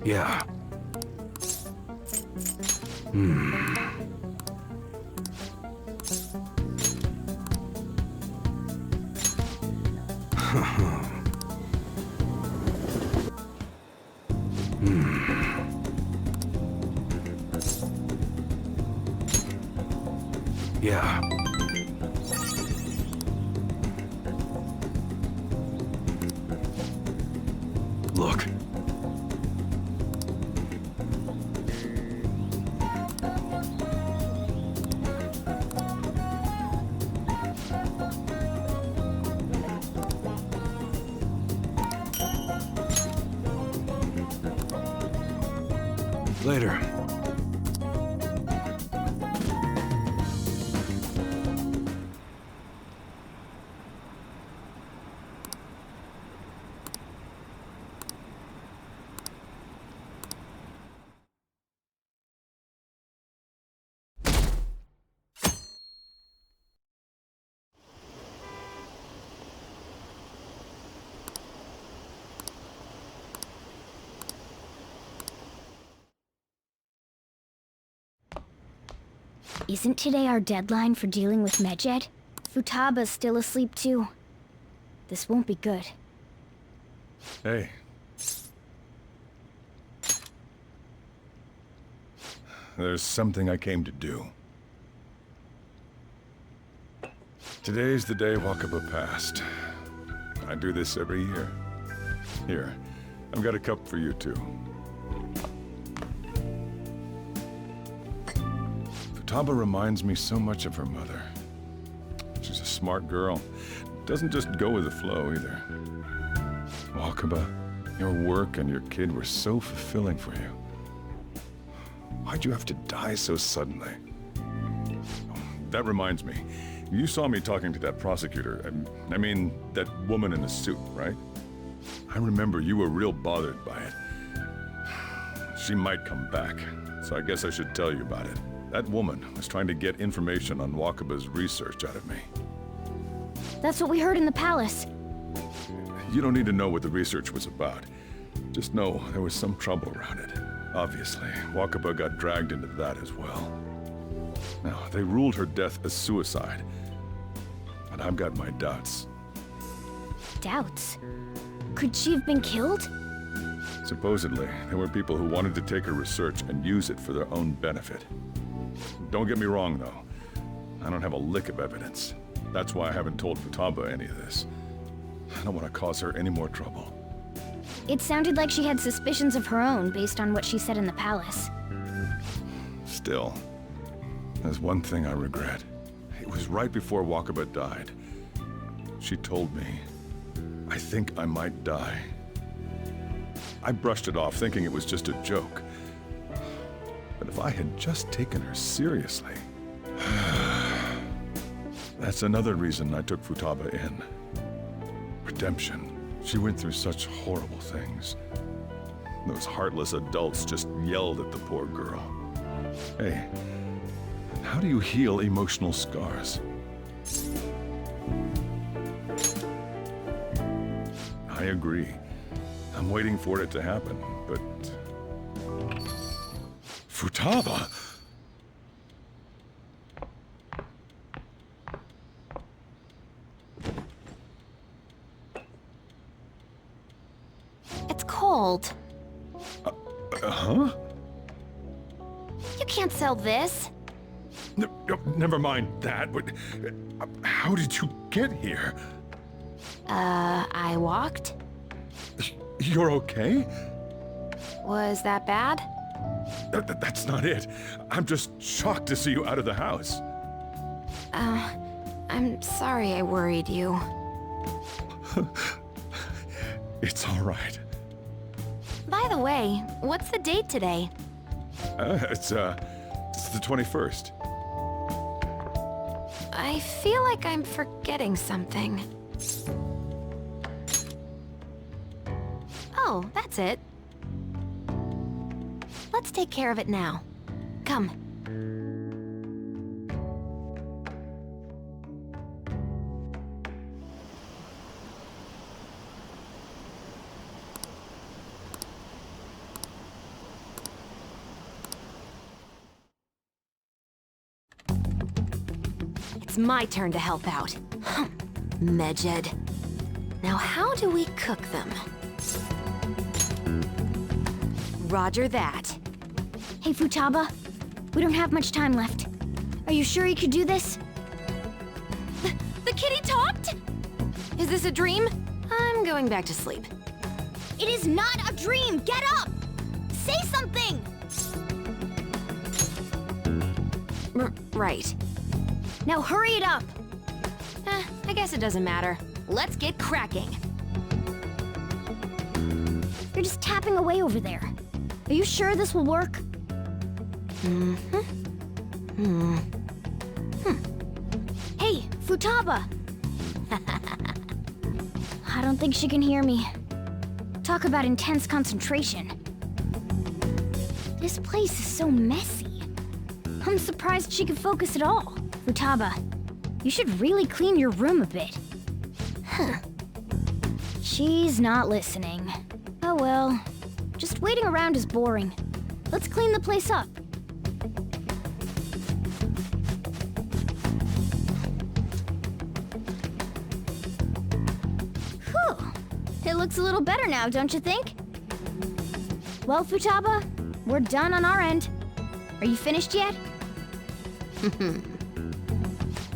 Yeah. Yeah. Look. Later. Isn't today our deadline for dealing with Medjed? Futaba's still asleep too. This won't be good. Hey. There's something I came to do. Today's the day Wakaba passed. I do this every year. Here, I've got a cup for you too. Futaba reminds me so much of her mother. She's a smart girl. Doesn't just go with the flow either. Wakaba, your work and your kid were so fulfilling for you. Why'd you have to die so suddenly? Oh, that reminds me. You saw me talking to that prosecutor. I mean, that woman in the suit, right? I remember you were real bothered by it. She might come back, so I guess I should tell you about it. That woman was trying to get information on Wakaba's research out of me. That's what we heard in the palace. You don't need to know what the research was about. Just know there was some trouble around it. Obviously, Wakaba got dragged into that as well. Now, they ruled her death as suicide. But I've got my doubts. Doubts? Could she have been killed? Supposedly, there were people who wanted to take her research and use it for their own benefit. Don't get me wrong, though. I don't have a lick of evidence. That's why I haven't told Futaba any of this. I don't want to cause her any more trouble. It sounded like she had suspicions of her own based on what she said in the palace. Still, there's one thing I regret. It was right before Wakaba died. She told me, I think I might die. I brushed it off, thinking it was just a joke. But if I had just taken her seriously... That's another reason I took Futaba in. Redemption. She went through such horrible things. Those heartless adults just yelled at the poor girl. Hey, how do you heal emotional scars? I agree. I'm waiting for it to happen, but... Futaba! It's cold. Huh? You can't sell this. Never mind that, but... how did you get here? I walked? You're okay? Was that bad? That's not it. I'm just shocked to see you out of the house. I'm sorry I worried you. It's all right. By the way, what's the date today? It's the 21st. I feel like I'm forgetting something. Oh, that's it. Let's take care of it now. Come. it's my turn to help out. Medjed. Now how do we cook them? Roger that. Hey, Futaba. We don't have much time left. Are you sure you could do this? The kitty talked? Is this a dream? I'm going back to sleep. It is not a dream! Get up! Say something! Right. Now hurry it up! I guess it doesn't matter. Let's get cracking. You're just tapping away over there. Are you sure this will work? Hey, Futaba! I don't think she can hear me. Talk about intense concentration. This place is so messy. I'm surprised she could focus at all. Futaba, you should really clean your room a bit. She's not listening. Oh well. Just waiting around is boring. Let's clean the place up. Whew. It looks a little better now, don't you think? Well, Futaba, we're done on our end. Are you finished yet?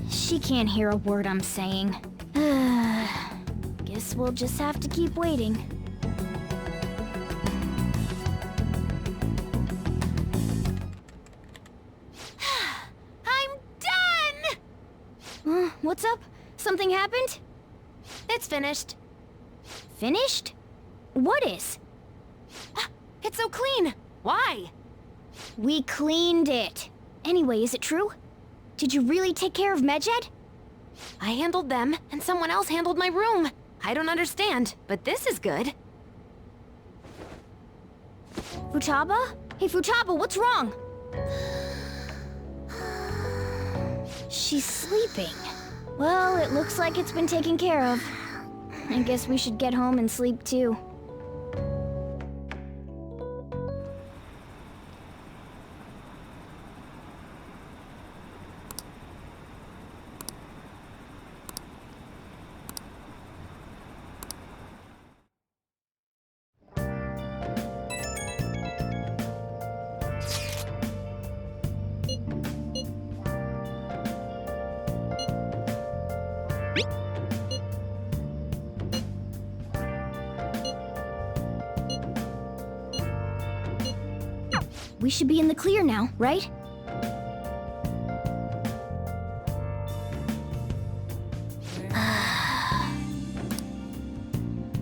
She can't hear a word I'm saying. Guess we'll just have to keep waiting. I'm done! What's up? Something happened? It's finished. Finished? What is? It's so clean. Why? We cleaned it. Anyway, is it true? Did you really take care of Medjed? I handled them, and someone else handled my room. I don't understand, but this is good. Futaba? Hey, Futaba, what's wrong? She's sleeping. Well, it looks like it's been taken care of. I guess we should get home and sleep too. We should be in the clear now, right?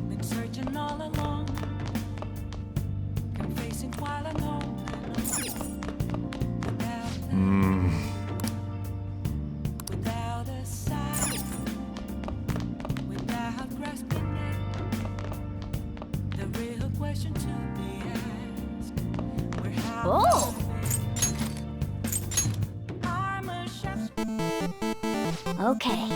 Been searching all along, confessing while alone. Without a sign, without grasping it, the real question to be asked. Where how Oh! I'm a chef's Okay.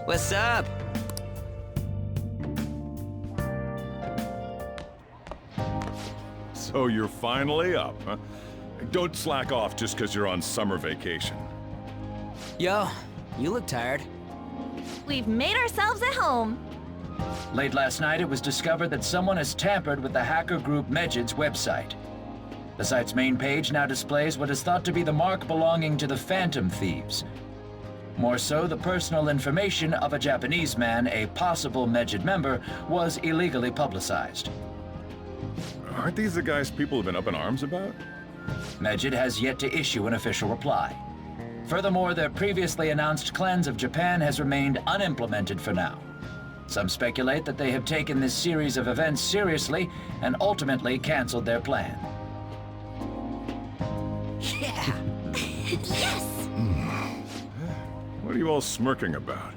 What's up? So you're finally up, huh? Don't slack off just because you're on summer vacation. Yo, you look tired. We've made ourselves at home. Late last night, it was discovered that someone has tampered with the hacker group Medjed's website. The site's main page now displays what is thought to be the mark belonging to the Phantom Thieves. More so, the personal information of a Japanese man, a possible Medjed member, was illegally publicized. Aren't these the guys people have been up in arms about? Medjed has yet to issue an official reply. Furthermore, their previously announced cleanse of Japan has remained unimplemented for now. Some speculate that they have taken this series of events seriously and ultimately canceled their plan. Yeah! Yes! What are you all smirking about?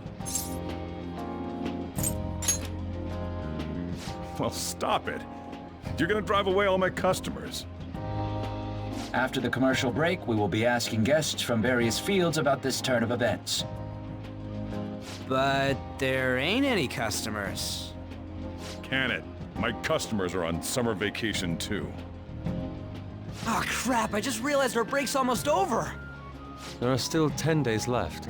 Well, stop it. You're gonna drive away all my customers. After the commercial break, we will be asking guests from various fields about this turn of events. But there ain't any customers. Can it? My customers are on summer vacation too. Oh crap, I just realized our break's almost over! There are still 10 days left.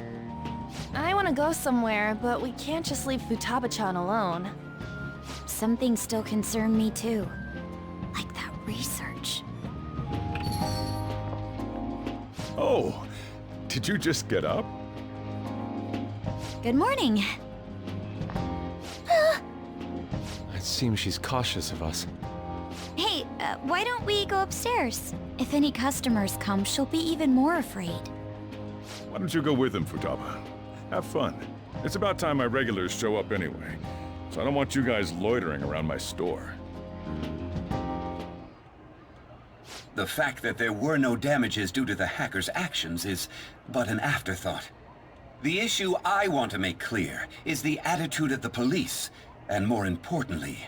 I want to go somewhere, but we can't just leave Futaba-chan alone. Some things still concern me too. Like that research. Oh, did you just get up? Good morning. It seems she's cautious of us. Hey, why don't we go upstairs? If any customers come, she'll be even more afraid. Why don't you go with them, Futaba? Have fun. It's about time my regulars show up anyway, so I don't want you guys loitering around my store. The fact that there were no damages due to the hackers' actions is but an afterthought. The issue I want to make clear is the attitude of the police, and more importantly,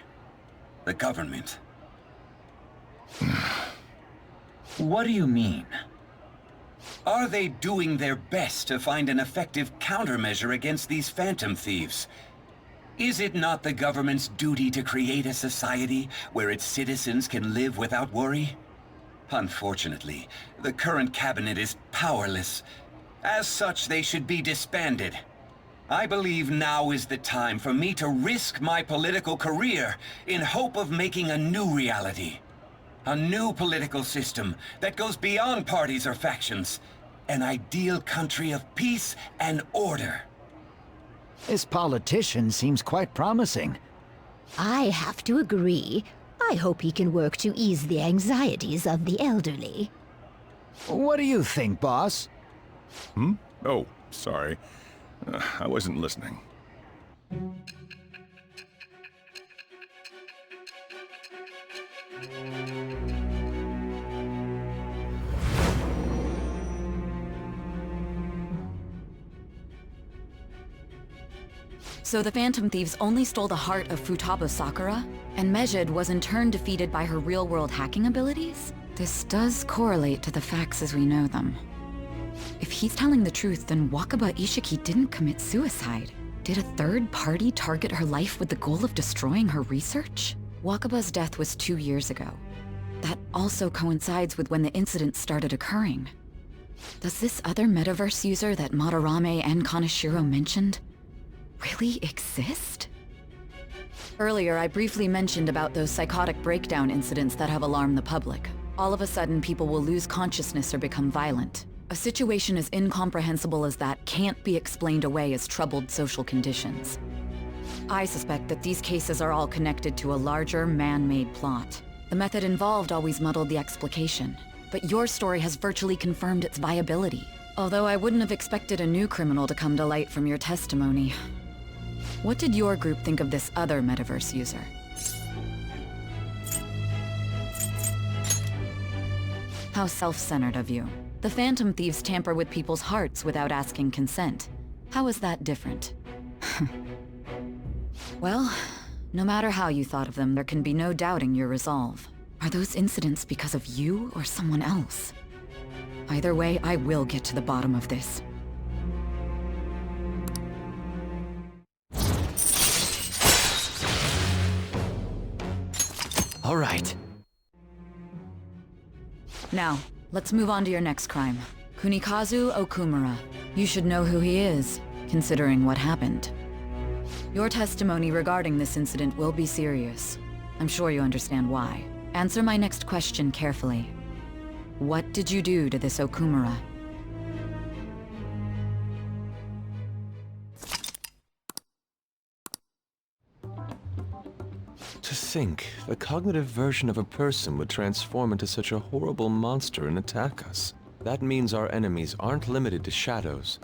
the government. What do you mean? Are they doing their best to find an effective countermeasure against these phantom thieves? Is it not the government's duty to create a society where its citizens can live without worry? Unfortunately, the current cabinet is powerless. As such, they should be disbanded. I believe now is the time for me to risk my political career in hope of making a new reality. A new political system that goes beyond parties or factions. An ideal country of peace and order. This politician seems quite promising. I have to agree. I hope he can work to ease the anxieties of the elderly. What do you think, boss? Oh, sorry. I wasn't listening. So the Phantom Thieves only stole the heart of Futaba Sakura, and Mejid was in turn defeated by her real-world hacking abilities? This does correlate to the facts as we know them. If he's telling the truth, then Wakaba Ishiki didn't commit suicide. Did a third party target her life with the goal of destroying her research? Wakaba's death was 2 years ago. That also coincides with when the incident started occurring. Does this other metaverse user that Madarame and Kaneshiro mentioned really exist? Earlier, I briefly mentioned about those psychotic breakdown incidents that have alarmed the public. All of a sudden, people will lose consciousness or become violent. A situation as incomprehensible as that can't be explained away as troubled social conditions. I suspect that these cases are all connected to a larger, man-made plot. The method involved always muddled the explication, but your story has virtually confirmed its viability. Although I wouldn't have expected a new criminal to come to light from your testimony. What did your group think of this other metaverse user? How self-centered of you. The Phantom Thieves tamper with people's hearts without asking consent. How is that different? Well, no matter how you thought of them, there can be no doubting your resolve. Are those incidents because of you or someone else? Either way, I will get to the bottom of this. All right. Now, let's move on to your next crime. Kunikazu Okumura. You should know who he is, considering what happened. Your testimony regarding this incident will be serious. I'm sure you understand why. Answer my next question carefully. What did you do to this Okumura? To think, the cognitive version of a person would transform into such a horrible monster and attack us. That means our enemies aren't limited to shadows.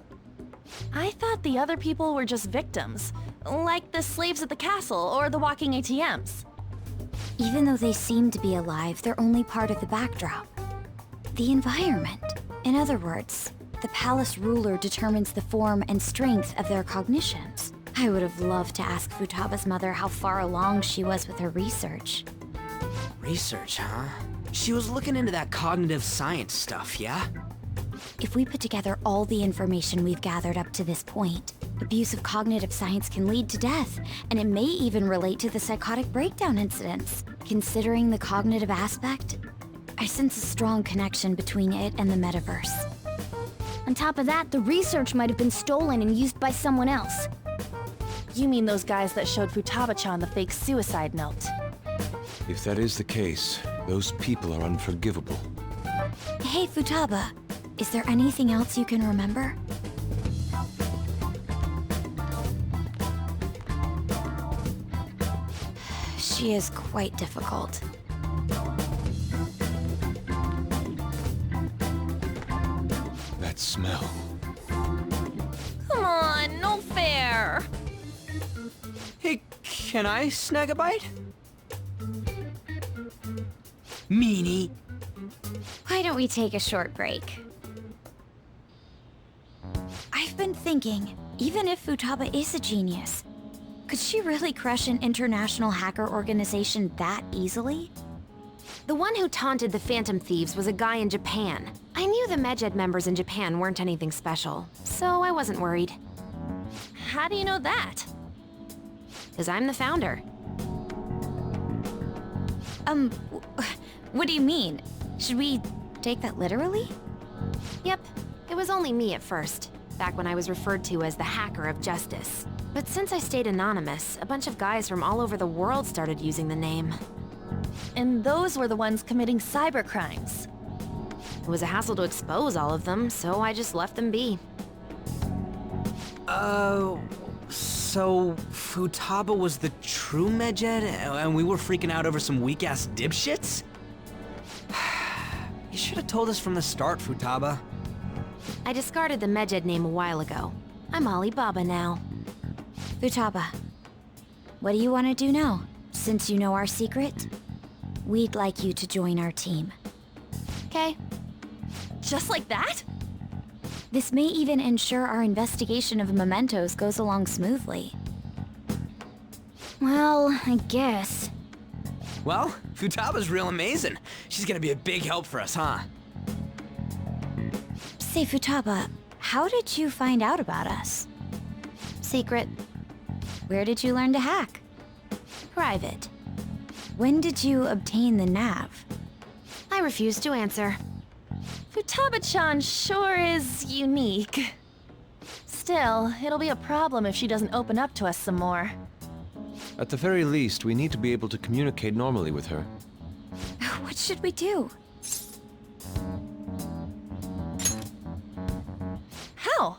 I thought the other people were just victims, like the slaves at the castle or the walking ATMs. Even though they seem to be alive, they're only part of the backdrop. The environment. In other words, the palace ruler determines the form and strength of their cognitions. I would have loved to ask Futaba's mother how far along she was with her research. Research, huh? She was looking into that cognitive science stuff, yeah? If we put together all the information we've gathered up to this point, abuse of cognitive science can lead to death, and it may even relate to the psychotic breakdown incidents. Considering the cognitive aspect, I sense a strong connection between it and the metaverse. On top of that, the research might have been stolen and used by someone else. You mean those guys that showed Futaba-chan the fake suicide note? If that is the case, those people are unforgivable. Hey, Futaba, is there anything else you can remember? She is quite difficult. That smell. Come on, no fair! Hey, can I snag a bite? Meanie. Why don't we take a short break? I've been thinking, even if Futaba is a genius, could she really crush an international hacker organization that easily? The one who taunted the Phantom Thieves was a guy in Japan. I knew the Medjed members in Japan weren't anything special, so I wasn't worried. How do you know that? Because I'm the founder. What do you mean? Should we take that literally? Yep, it was only me at first, back when I was referred to as the Hacker of Justice. But since I stayed anonymous, a bunch of guys from all over the world started using the name. And those were the ones committing cybercrimes. It was a hassle to expose all of them, so I just left them be. So Futaba was the true Medjed, and we were freaking out over some weak-ass dipshits? You should have told us from the start, Futaba. I discarded the Medjed name a while ago. I'm Alibaba now. Futaba, what do you want to do now? Since you know our secret, we'd like you to join our team. Okay. Just like that? This may even ensure our investigation of mementos goes along smoothly. Well, I guess. Well, Futaba's real amazing. She's gonna be a big help for us, huh? Say, Futaba, how did you find out about us? Secret. Where did you learn to hack? Private. When did you obtain the nav? I refuse to answer. Futaba-chan sure is unique. Still, it'll be a problem if she doesn't open up to us some more. At the very least, we need to be able to communicate normally with her. What should we do? How?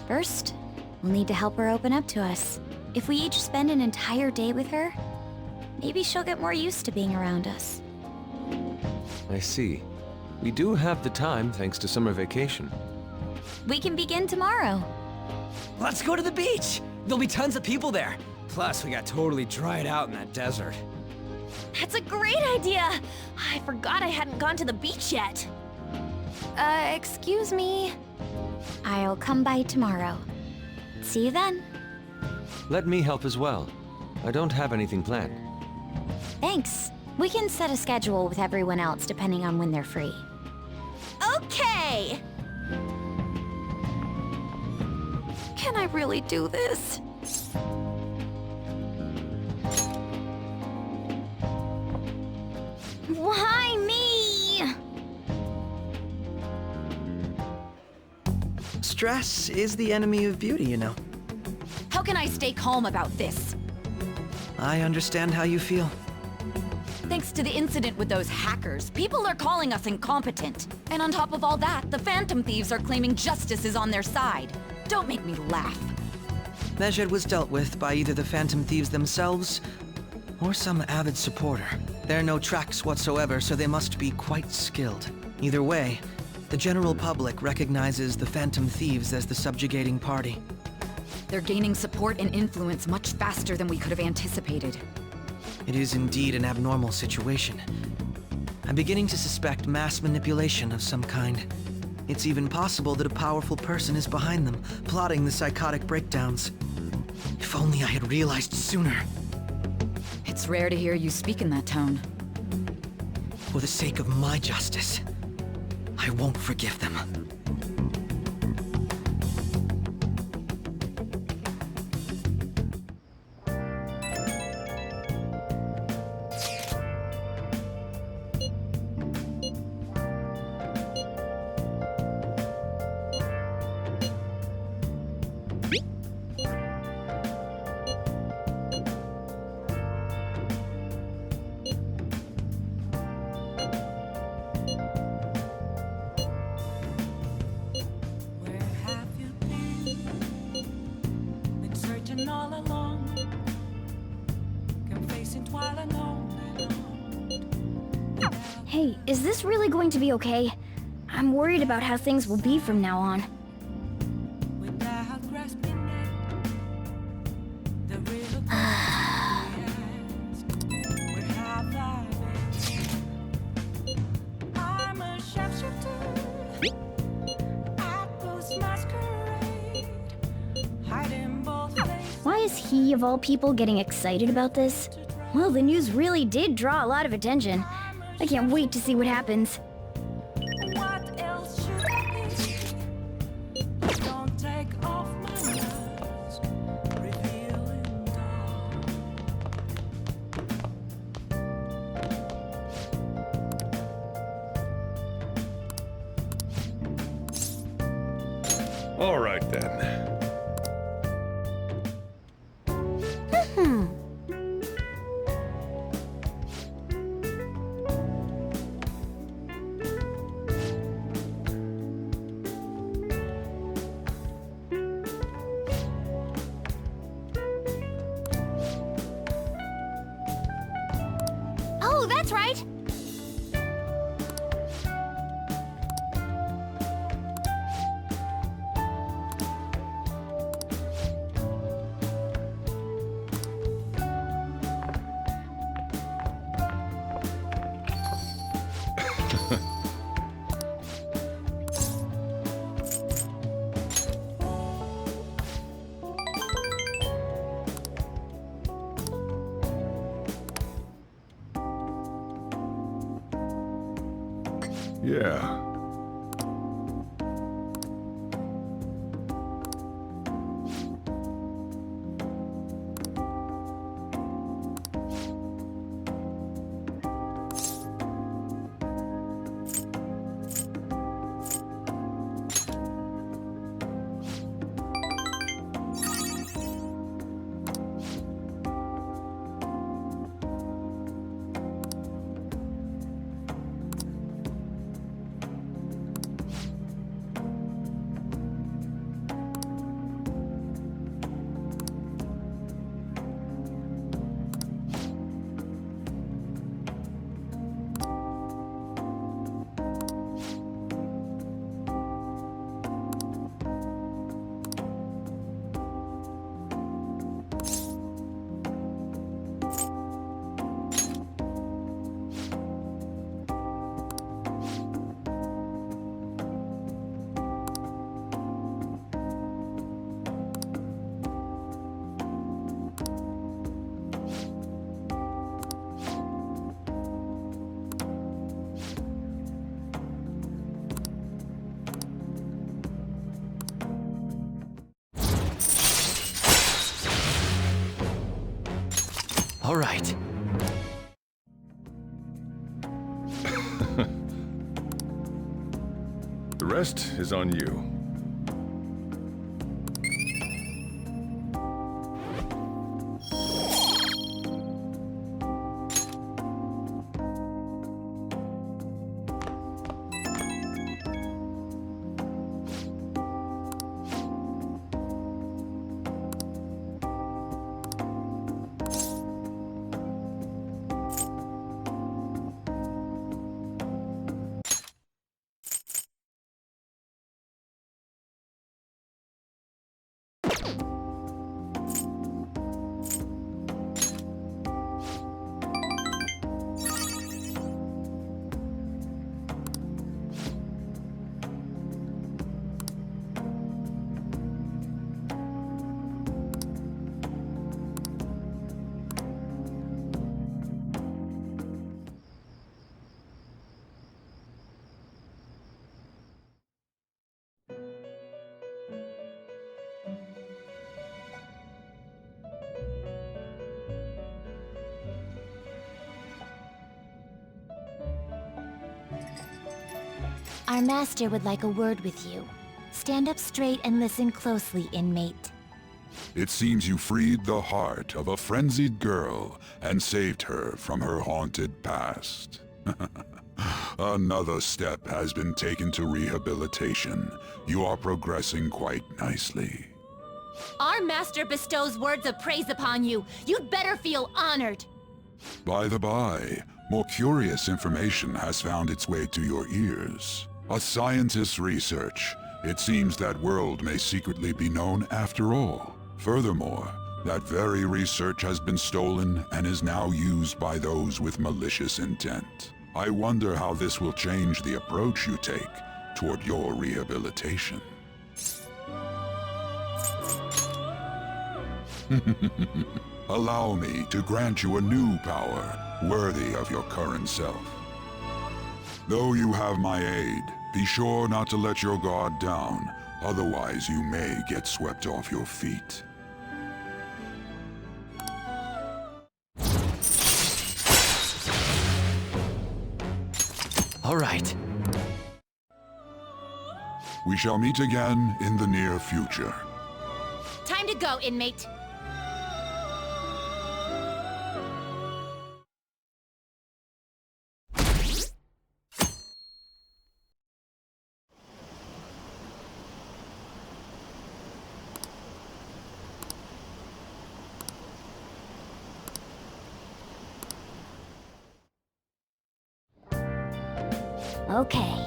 First, we'll need to help her open up to us. If we each spend an entire day with her, maybe she'll get more used to being around us. I see. We do have the time thanks to summer vacation. We can begin tomorrow. Let's go to the beach! There'll be tons of people there. Plus, we got totally dried out in that desert. That's a great idea! I forgot I hadn't gone to the beach yet. Excuse me? I'll come by tomorrow. See you then. Let me help as well. I don't have anything planned. Thanks. We can set a schedule with everyone else depending on when they're free. Okay! Can I really do this? Why me? Stress is the enemy of beauty, you know. How can I stay calm about this? I understand how you feel. Thanks to the incident with those hackers, people are calling us incompetent. And on top of all that, the Phantom Thieves are claiming justice is on their side. Don't make me laugh. Medjed was dealt with by either the Phantom Thieves themselves or some avid supporter. There are no tracks whatsoever, so they must be quite skilled. Either way, The general public recognizes the Phantom Thieves as the subjugating party. They're gaining support and influence much faster than we could have anticipated. It is indeed an abnormal situation. I'm beginning to suspect mass manipulation of some kind. It's even possible that a powerful person is behind them, plotting the psychotic breakdowns. If only I had realized sooner. It's rare to hear you speak in that tone. For the sake of my justice, I won't forgive them. Where have you been? Been searching all along, confessing while alone. Hey, is this really going to be okay? I'm worried about how things will be from now on. Without grasping it, the real where have I been? I'm a sharpshooter at Ghost Masquerade, hiding both places. Why is he, of all people, getting excited about this? Well, the news really did draw a lot of attention. I can't wait to see what happens. What else should I be? Don't take off my mask, revealing dawn. All right then. Oh, that's right! Yeah. All right. The rest is on you. Our master would like a word with you. Stand up straight and listen closely, inmate. It seems you freed the heart of a frenzied girl and saved her from her haunted past. Another step has been taken to rehabilitation. You are progressing quite nicely. Our master bestows words of praise upon you. You'd better feel honored. By the by, more curious information has found its way to your ears. A scientist's research. It seems that world may secretly be known after all. Furthermore, that very research has been stolen and is now used by those with malicious intent. I wonder how this will change the approach you take toward your rehabilitation. Allow me to grant you a new power worthy of your current self. Though you have my aid, be sure not to let your guard down, otherwise you may get swept off your feet. All right. We shall meet again in the near future. Time to go, inmate. Okay.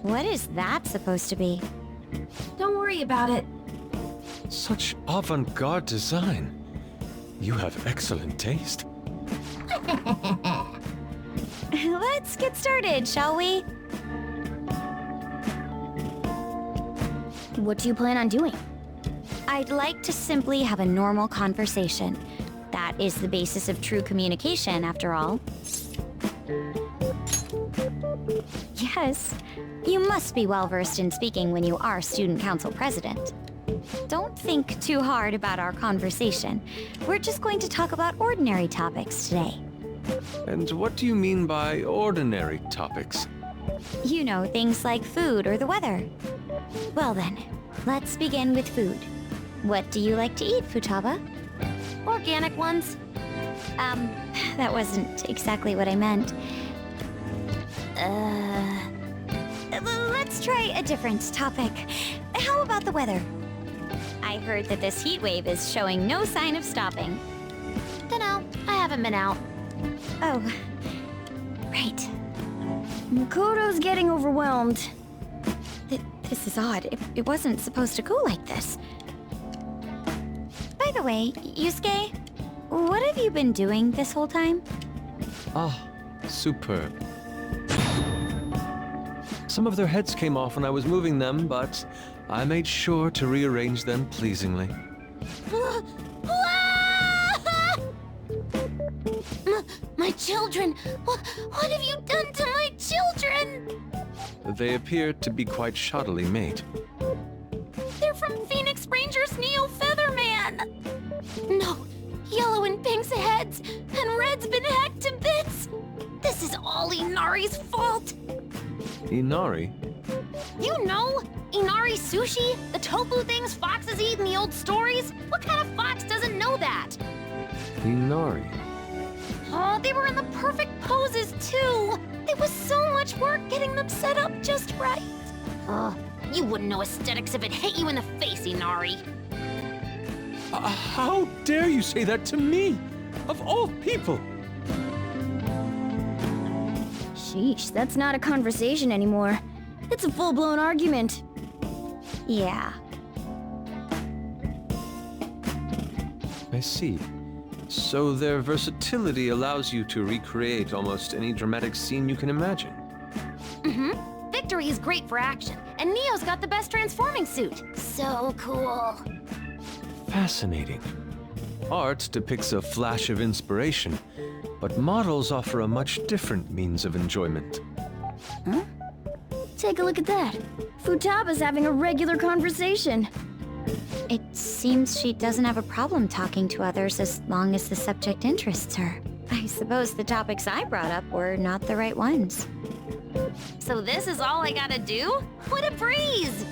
What is that supposed to be? Don't worry about it. Such avant-garde design. You have excellent taste. Let's get started, shall we? What do you plan on doing? I'd like to simply have a normal conversation. That is the basis of true communication, after all. Yes, you must be well-versed in speaking when you are student council president. Don't think too hard about our conversation. We're just going to talk about ordinary topics today. And what do you mean by ordinary topics? You know, things like food or the weather. Well then, let's begin with food. What do you like to eat, Futaba? Organic ones. That wasn't exactly what I meant. Let's try a different topic. How about the weather? I heard that this heat wave is showing no sign of stopping. Dunno, I haven't been out. Oh, right. Makoto's getting overwhelmed. This is odd. It wasn't supposed to go like this. By the way, Yusuke, what have you been doing this whole time? Ah, superb. Some of their heads came off when I was moving them, but I made sure to rearrange them pleasingly. My children! What have you done to my children? They appear to be quite shoddily made. They're from Phoenix Rangers Neo Featherman! No, Yellow and Pink's heads, and Red's been hacked to bits! This is all Inari's fault! Inari? You know, Inari sushi? The tofu things foxes eat in the old stories? What kind of fox doesn't know that? Inari? Oh, they were in the perfect poses, too! There was so much work getting them set up just right. You wouldn't know aesthetics if it hit you in the face, Inari. How dare you say that to me? Of all people! Sheesh, that's not a conversation anymore. It's a full-blown argument. Yeah. I see. So their versatility allows you to recreate almost any dramatic scene you can imagine. Mm-hmm. Victory is great for action, and Neo's got the best transforming suit. So cool. Fascinating. Art depicts a flash of inspiration, but models offer a much different means of enjoyment. Huh? Take a look at that. Futaba's having a regular conversation. It seems she doesn't have a problem talking to others as long as the subject interests her. I suppose the topics I brought up were not the right ones. So this is all I gotta do? What a breeze!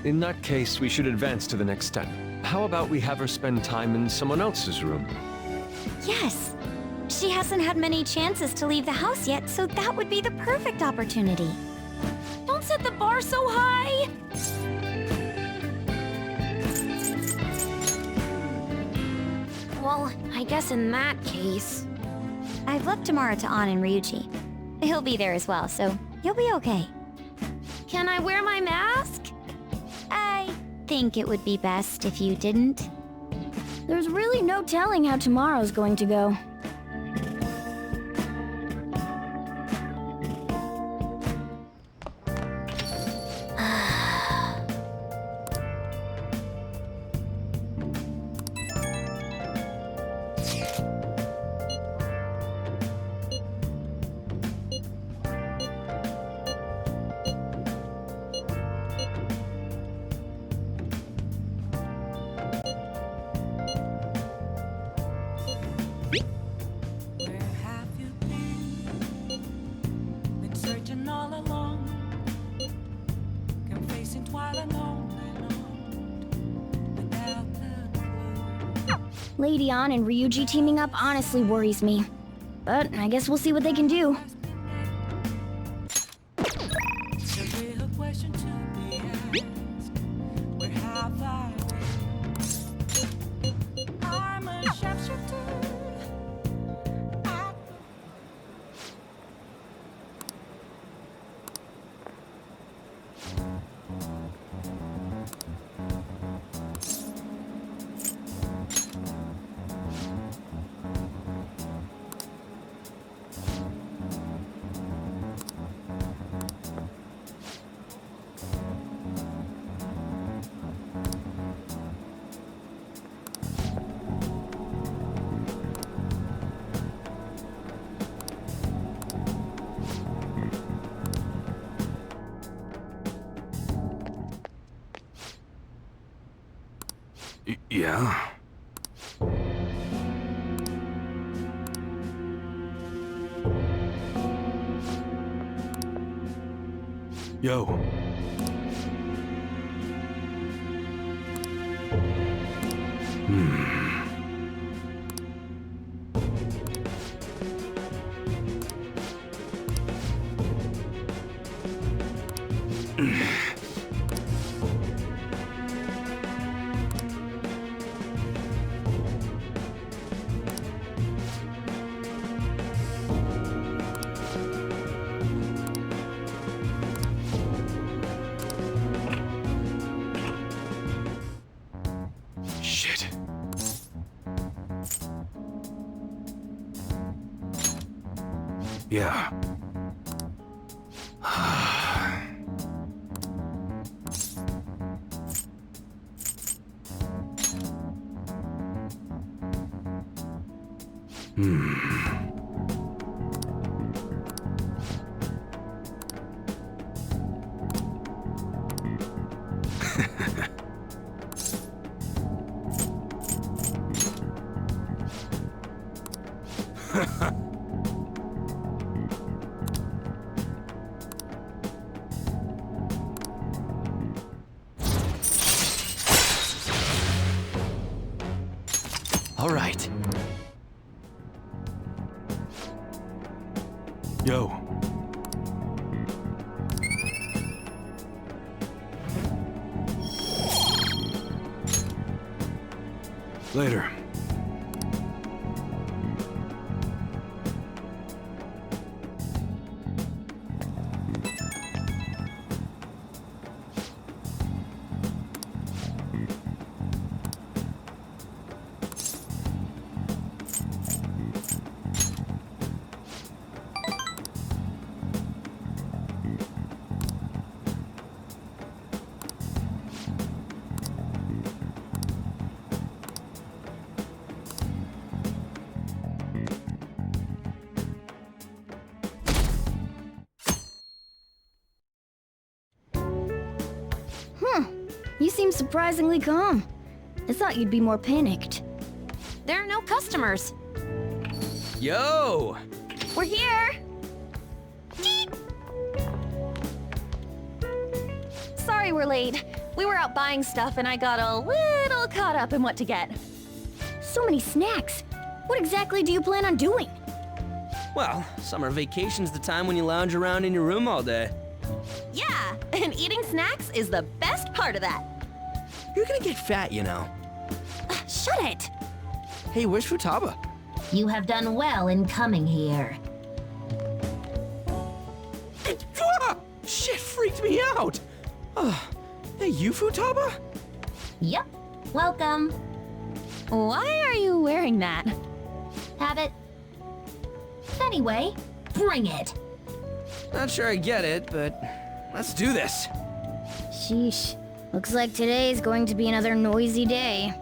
In that case, we should advance to the next step. How about we have her spend time in someone else's room? Yes. She hasn't had many chances to leave the house yet, so that would be the perfect opportunity. Don't set the bar so high! Well, I guess in that case... I've left Tamara to An and Ryuji. He'll be there as well, so you'll be okay. Can I wear my mask? I think it would be best if you didn't. There's really no telling how tomorrow's going to go. Lady An and Ryuji teaming up honestly worries me. But I guess we'll see what they can do. Yeah? Yo. Shit. Yeah. All right. Yo. Later. You seem surprisingly calm. I thought you'd be more panicked. There are no customers. Yo! We're here! Sorry we're late. We were out buying stuff and I got a little caught up in what to get. So many snacks. What exactly do you plan on doing? Well, summer vacation's the time when you lounge around in your room all day. Yeah, and eating snacks is the best part of that. You're gonna get fat, you know. Shut it! Hey, where's Futaba? You have done well in coming here. Ah! Shit freaked me out! Hey, you Futaba? Yep. Welcome. Why are you wearing that? Have it. Anyway, bring it. Not sure I get it, but let's do this. Sheesh. Looks like today's going to be another noisy day.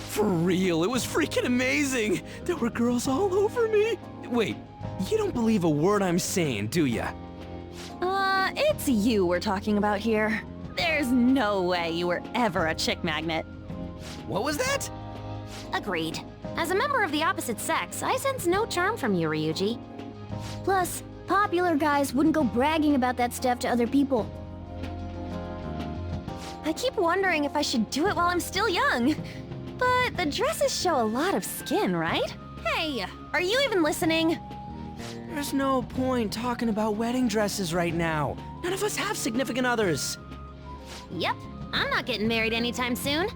For real, it was freaking amazing! There were girls all over me! Wait, you don't believe a word I'm saying, do ya? It's you we're talking about here. There's no way you were ever a chick magnet. What was that? Agreed. As a member of the opposite sex, I sense no charm from you, Ryuji. Plus, popular guys wouldn't go bragging about that stuff to other people. I keep wondering if I should do it while I'm still young. But the dresses show a lot of skin, right? Hey, are you even listening? There's no point talking about wedding dresses right now. None of us have significant others. Yep, I'm not getting married anytime soon.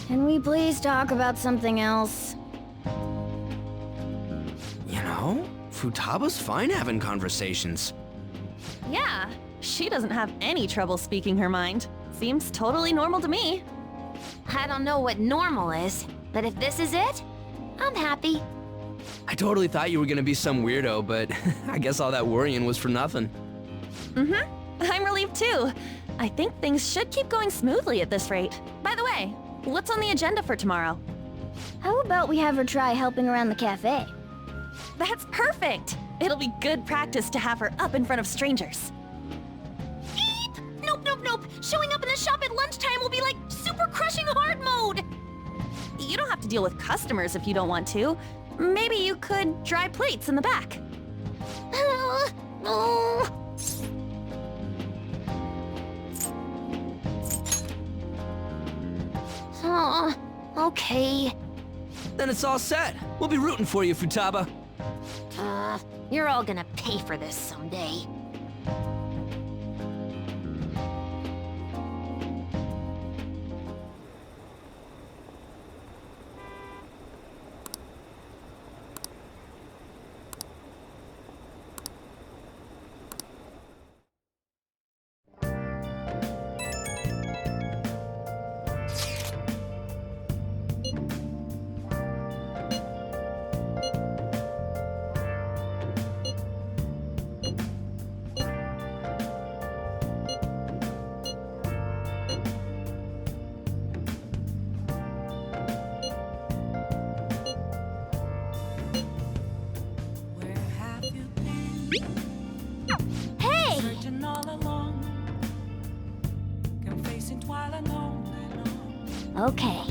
Can we please talk about something else? You know, Futaba's fine having conversations. Yeah, she doesn't have any trouble speaking her mind. Seems totally normal to me. I don't know what normal is, but if this is it, I'm happy. I totally thought you were gonna be some weirdo, but I guess all that worrying was for nothing. I'm relieved too. I think things should keep going smoothly at this rate. By the way, what's on the agenda for tomorrow? How about we have her try helping around the cafe? That's perfect! It'll be good practice to have her up in front of strangers. Eep! Nope, nope, nope! Showing up in the shop at lunchtime will be like super crushing hard mode! You don't have to deal with customers if you don't want to. Maybe you could dry plates in the back. Oh, okay. Then it's all set. We'll be rooting for you, Futaba. You're all gonna pay for this someday. Okay.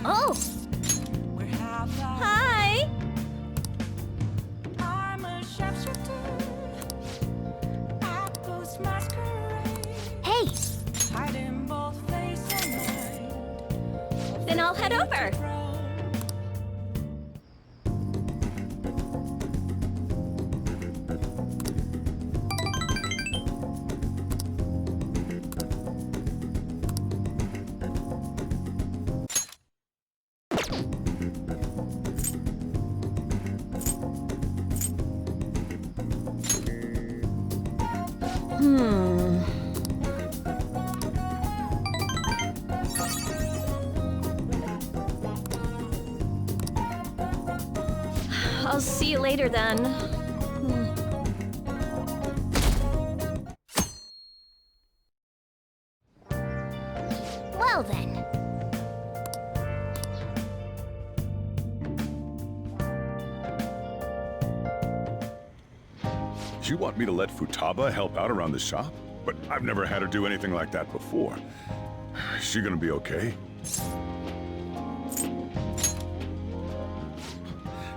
Oh! Hi! I'm a sharpshooter. I post masquerade. Hey! Hiding both face and mind. Then I'll head over. I'll see you later then. Well, Well then. You want me to let Futaba help out around the shop? But I've never had her do anything like that before. Is she gonna be okay?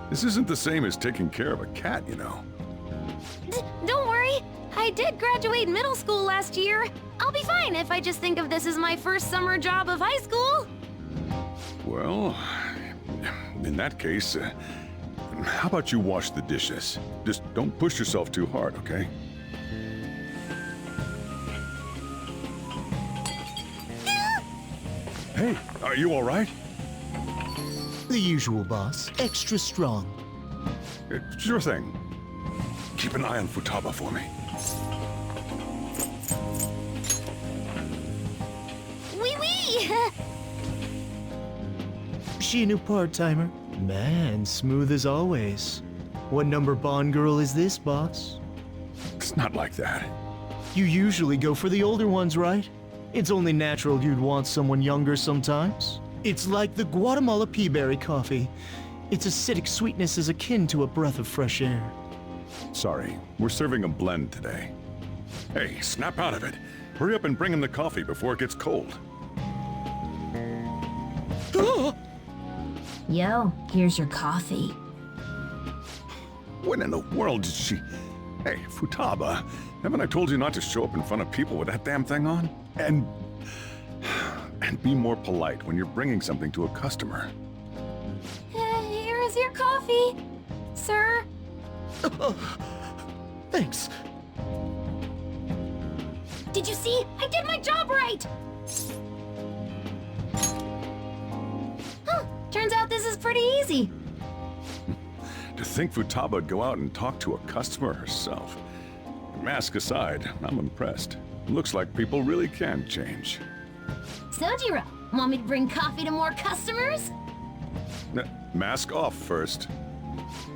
This isn't the same as taking care of a cat, you know. Don't worry. I did graduate middle school last year. I'll be fine if I just think of this as my first summer job of high school. Well, in that case, how about you wash the dishes? Just don't push yourself too hard, okay? Hey, are you all right? The usual, boss. Extra strong. Sure thing. Keep an eye on Futaba for me. Wee wee! She a new part-timer? Man, smooth as always. What number Bond girl is this, boss? It's not like that. You usually go for the older ones, right? It's only natural you'd want someone younger sometimes. It's like the Guatemala peaberry coffee. Its acidic sweetness is akin to a breath of fresh air. Sorry, we're serving a blend today. Hey, snap out of it. Hurry up and bring him the coffee before it gets cold. Yo, here's your coffee. When in the world did she... Hey, Futaba, haven't I told you not to show up in front of people with that damn thing on? And be more polite when you're bringing something to a customer. Here is your coffee, sir. Thanks. Did you see? I did my job right! Huh, turns out this is pretty easy. To think Futaba would go out and talk to a customer herself. Mask aside, I'm impressed. Looks like people really can change. Sojiro, want me to bring coffee to more customers? Mask off first.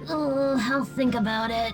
Oh, I'll think about it.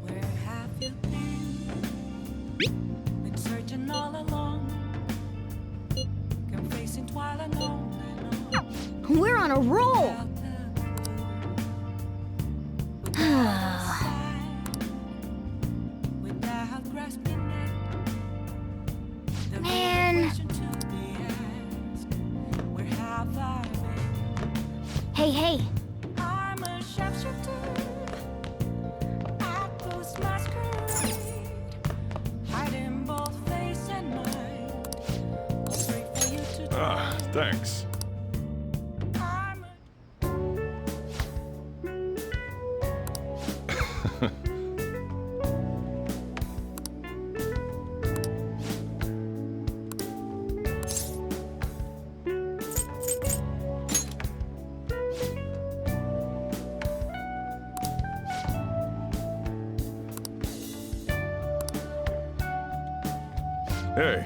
Where have you been searching all along, confessing while alone and We're on a roll! without grasping it. The Man. question to be asked, where have I been? Hey, hey. I'm a sharpshooter at post masquerade, hiding both face and mind. I'll wait for you to Thanks. I'm Hey.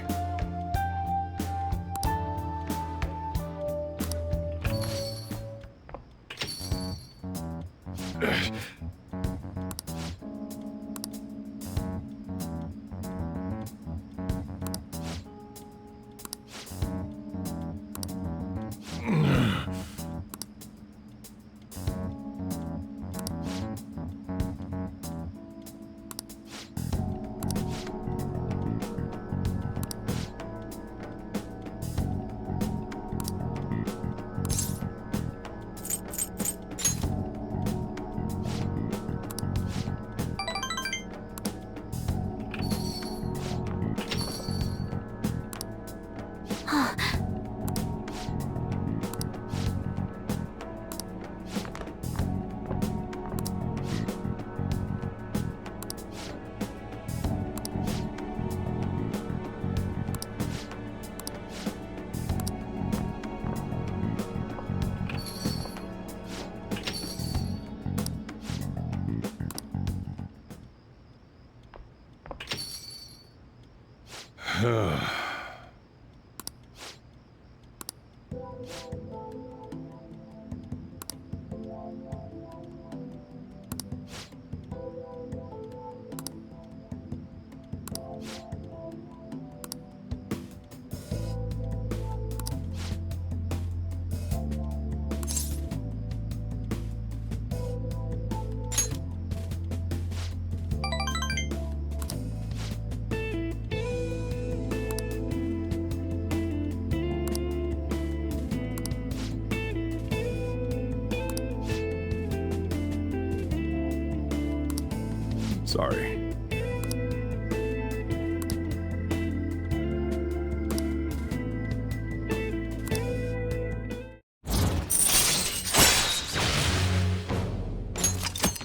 Sorry.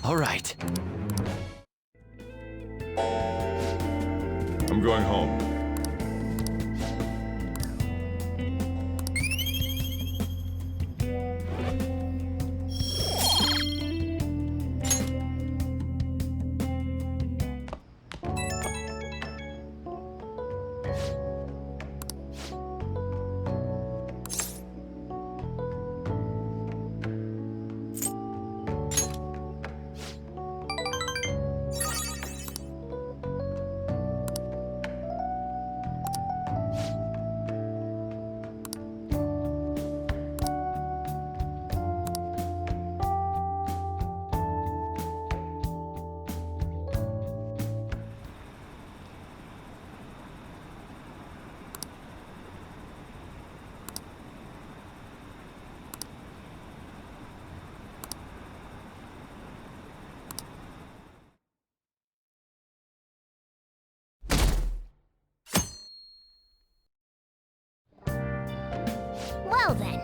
All right. I'm going home. Well then.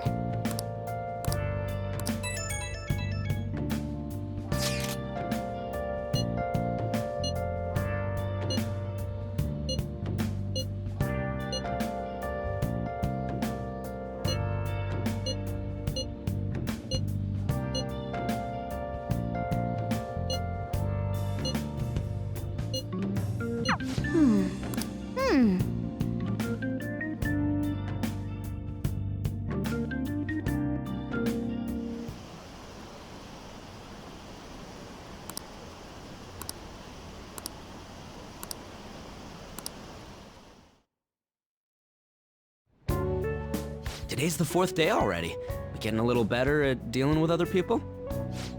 Today's the 4th day already. We getting a little better at dealing with other people?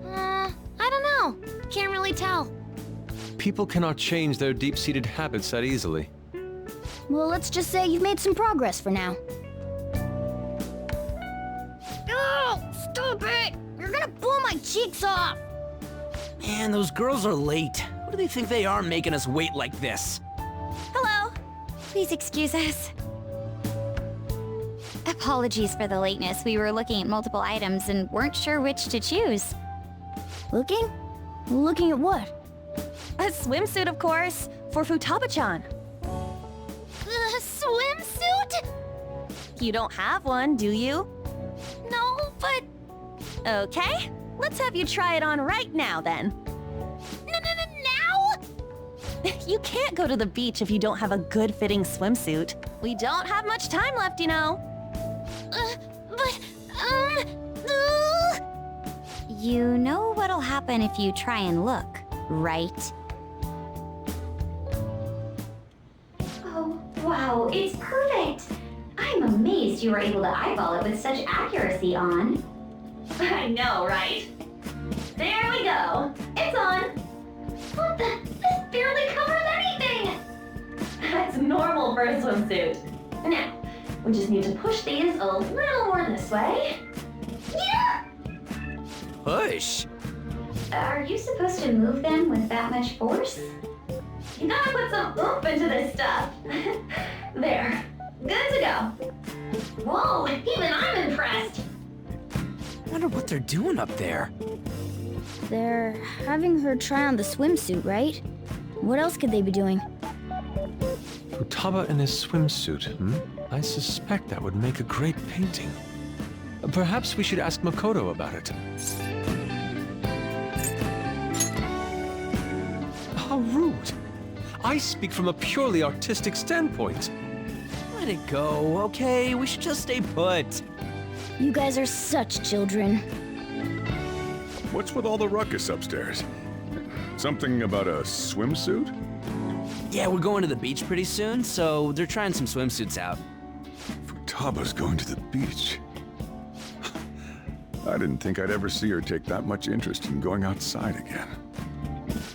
I don't know. Can't really tell. People cannot change their deep-seated habits that easily. Well, let's just say you've made some progress for now. Oh, stop it! You're gonna blow my cheeks off! Man, those girls are late. Who do they think they are making us wait like this? Hello. Please excuse us. Apologies for the lateness. We were looking at multiple items and weren't sure which to choose. Looking? Looking at what? A swimsuit, of course, for Futaba-chan. A swimsuit? You don't have one, do you? No, but... Okay, let's have you try it on right now, then. Now? You can't go to the beach if you don't have a good-fitting swimsuit. We don't have much time left, you know. You know what'll happen if you try and look, right? Oh, wow, it's perfect! I'm amazed you were able to eyeball it with such accuracy on. I know, right? There we go. It's on. What the? This barely covers anything! That's normal for a swimsuit. Now, we just need to push these a little more this way. Yeah! Push? Are you supposed to move them with that much force? You gotta put some oomph into this stuff. There. Good to go. Whoa, even I'm impressed. I wonder what they're doing up there. They're having her try on the swimsuit, right? What else could they be doing? Futaba in his swimsuit, I suspect that would make a great painting. Perhaps we should ask Makoto about it. How rude! I speak from a purely artistic standpoint. Let it go, okay? We should just stay put. You guys are such children. What's with all the ruckus upstairs? Something about a swimsuit? Yeah, we're going to the beach pretty soon, so they're trying some swimsuits out. Futaba's going to the beach. I didn't think I'd ever see her take that much interest in going outside again.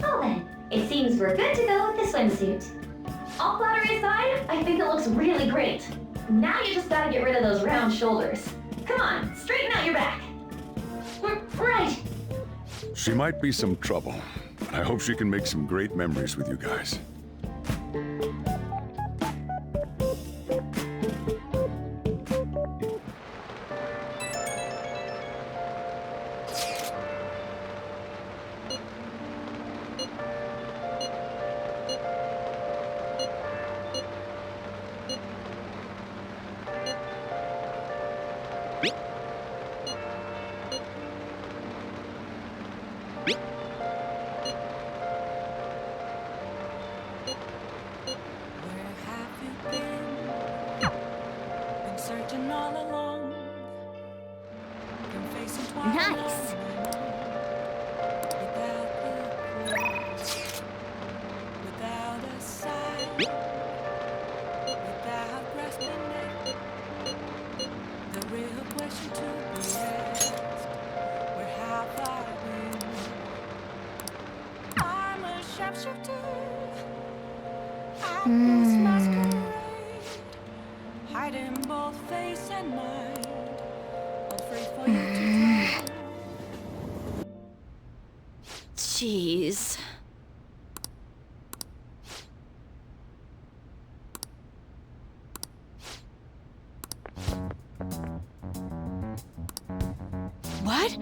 Well then, it seems we're good to go with the swimsuit. All flattery aside, I think it looks really great. Now you just gotta get rid of those round shoulders. Come on, straighten out your back. Right. She might be some trouble, but I hope she can make some great memories with you guys. Searching all along. Nice. Without a sign, without grasping it, the real question to be asked: where have I been? I'm a sharpshooter. I'm this masquerade, hiding both face and mind, afraid for you to drown. Jeez. What?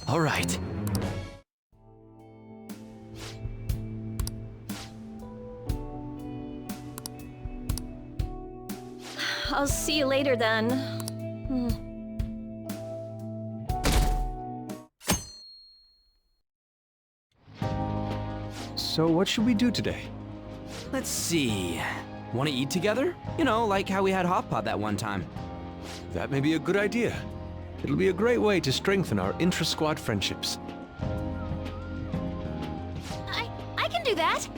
All right. I'll see you later then. So what should we do today? Let's see. Want to eat together? You know, like how we had hot pot that one time. That may be a good idea. It'll be a great way to strengthen our intra-squad friendships. I can do that.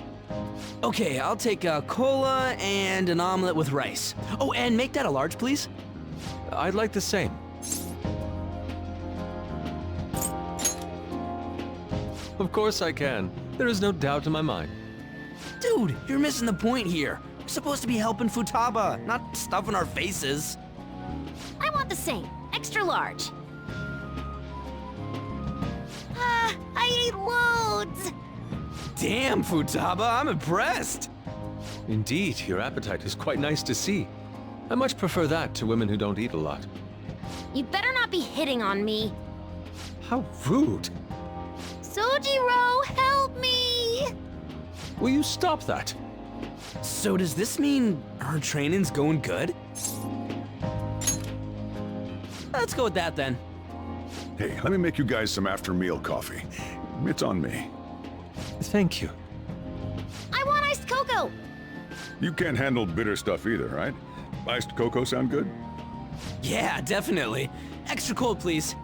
Okay, I'll take a cola and an omelet with rice. Oh, and make that a large, please. I'd like the same. Of course I can. There is no doubt in my mind. Dude, you're missing the point here. We're supposed to be helping Futaba, not stuffing our faces. I want the same. Extra large. I I ate loads! Damn, Futaba, I'm impressed. Indeed, your appetite is quite nice to see. I much prefer that to women who don't eat a lot. You better not be hitting on me. How rude! Sojiro, help me! Will you stop that? So does this mean her training's going good? Let's go with that then. Hey, let me make you guys some after-meal coffee. It's on me. Thank you. I want iced cocoa! You can't handle bitter stuff either, right? Iced cocoa sound good? Yeah, definitely. Extra cold, please.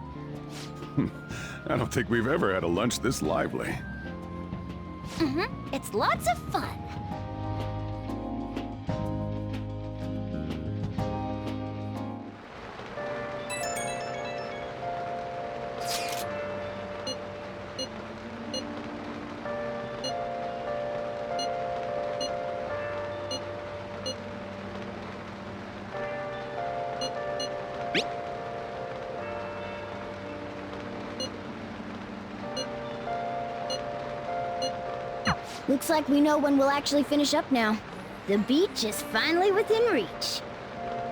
I don't think we've ever had a lunch this lively. It's lots of fun. Looks like we know when we'll actually finish up now. The beach is finally within reach.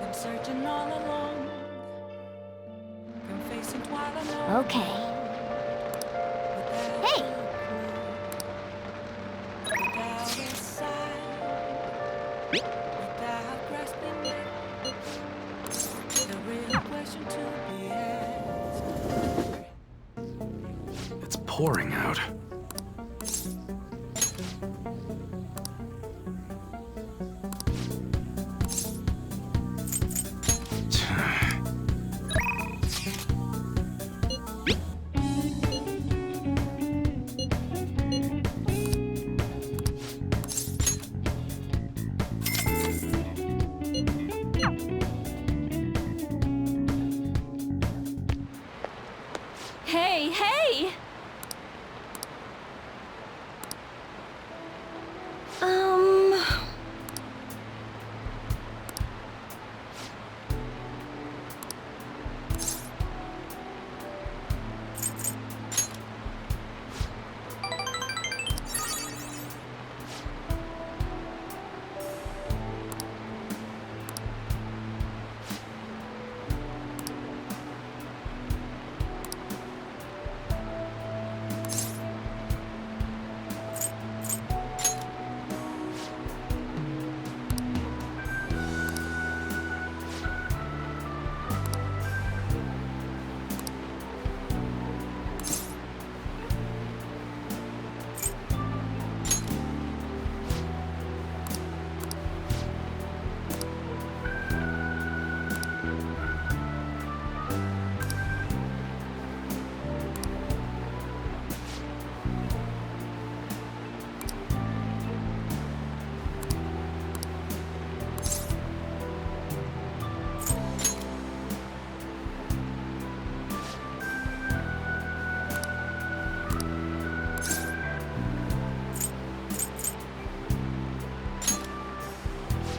Been searching all along, been facing while alone. Okay. Hey! Without a sign, without grasping it, the real question to be asked. It's pouring out. Hey, hey!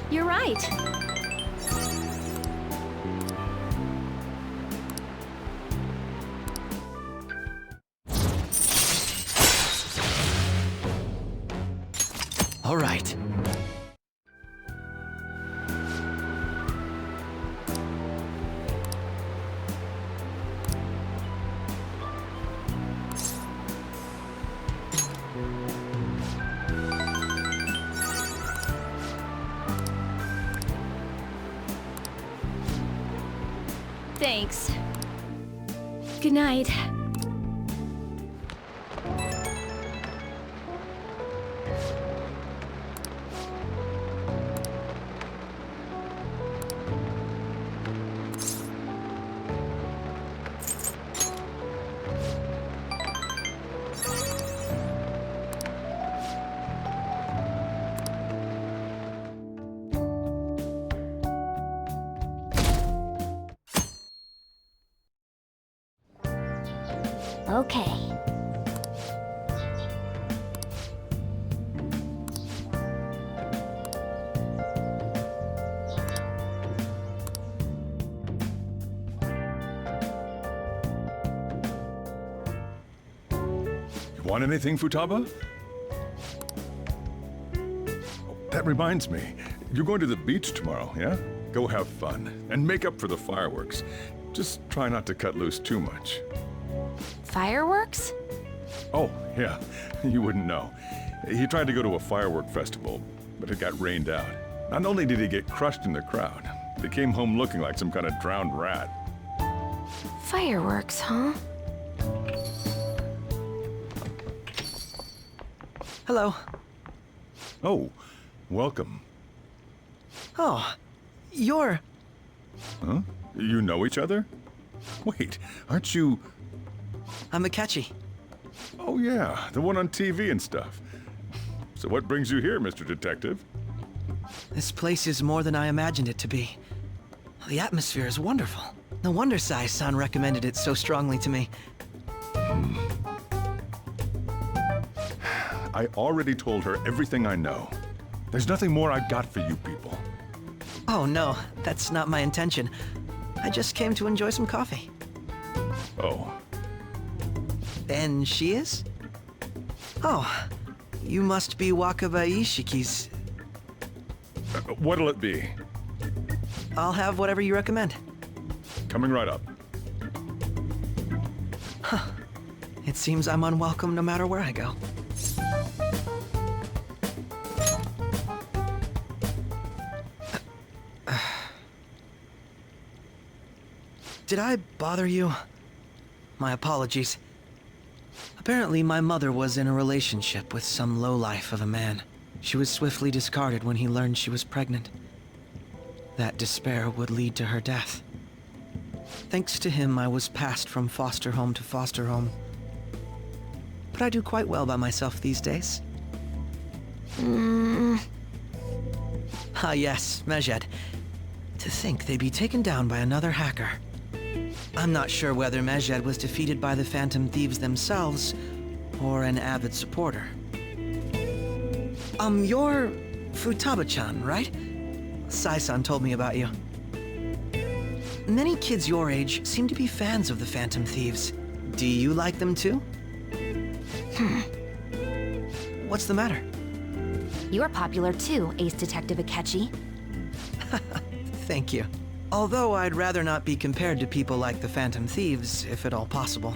You're right. All right. Thanks. Good night. Okay. Want anything, Futaba? That reminds me, you're going to the beach tomorrow, yeah? Go have fun, and make up for the fireworks. Just try not to cut loose too much. Fireworks? Oh, yeah, you wouldn't know. He tried to go to a firework festival, but it got rained out. Not only did he get crushed in the crowd, but he came home looking like some kind of drowned rat. Fireworks, huh? Hello. Oh, welcome. Oh, you're... Huh? You know each other? Wait, aren't you... I'm Akechi. Oh yeah, the one on TV and stuff. So what brings you here, Mr. Detective? This place is more than I imagined it to be. The atmosphere is wonderful. No wonder Sai-san recommended it so strongly to me. I already told her everything I know. There's nothing more I've got for you people. Oh no, that's not my intention. I just came to enjoy some coffee. Oh. And she is? Oh, you must be Wakaba Ishiki's... What'll it be? I'll have whatever you recommend. Coming right up. Huh. It seems I'm unwelcome no matter where I go. Did I bother you? My apologies. Apparently, my mother was in a relationship with some lowlife of a man. She was swiftly discarded when he learned she was pregnant. That despair would lead to her death. Thanks to him, I was passed from foster home to foster home. But I do quite well by myself these days. Ah yes, Mejed. To think they'd be taken down by another hacker. I'm not sure whether Mejed was defeated by the Phantom Thieves themselves, or an avid supporter. You're Futaba-chan, right? Sai-san told me about you. Many kids your age seem to be fans of the Phantom Thieves. Do you like them too? What's the matter? You're popular too, Ace Detective Akechi. Thank you. Although I'd rather not be compared to people like the Phantom Thieves, if at all possible.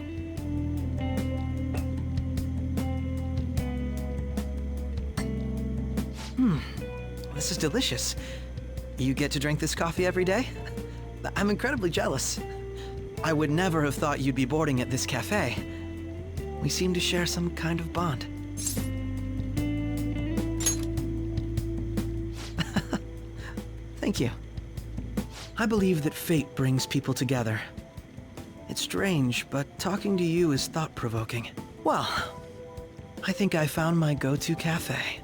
This is delicious. You get to drink this coffee every day? I'm incredibly jealous. I would never have thought you'd be boarding at this cafe. We seem to share some kind of bond. Thank you. I believe that fate brings people together. It's strange, but talking to you is thought-provoking. Well, I think I found my go-to cafe.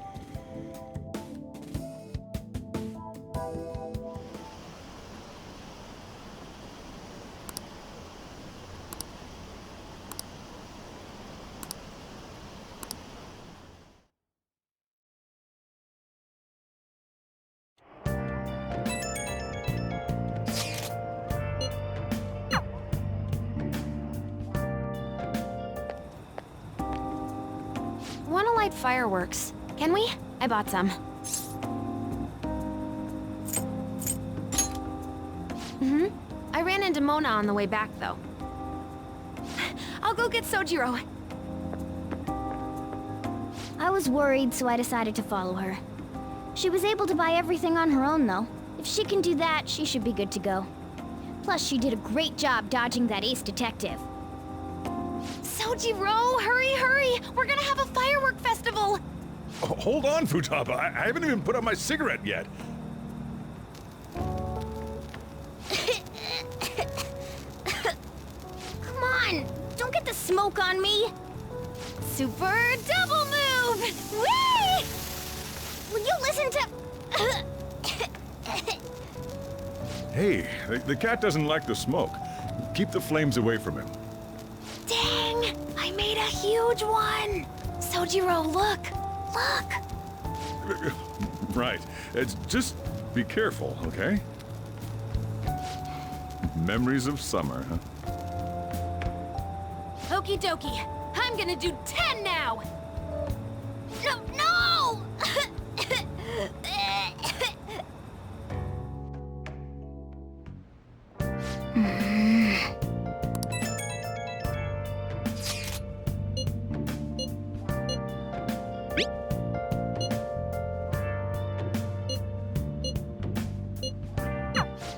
Wanna light fireworks? Can we? I bought some. I ran into Mona on the way back, though. I'll go get Sojiro. I was worried, so I decided to follow her. She was able to buy everything on her own, though. If she can do that, she should be good to go. Plus, she did a great job dodging that ace detective. Sojiro, hurry, hurry! We're gonna have a firework festival! Oh, hold on, Futaba. I haven't even put out my cigarette yet. Come on! Don't get the smoke on me! Super double move! Whee! Will you listen to... Hey, the cat doesn't like the smoke. Keep the flames away from him. Dang! I made a huge one! Sojiro, look! Look! Right. It's just be careful, okay? Memories of summer, huh? Okie dokie. I'm gonna do 10 now! No!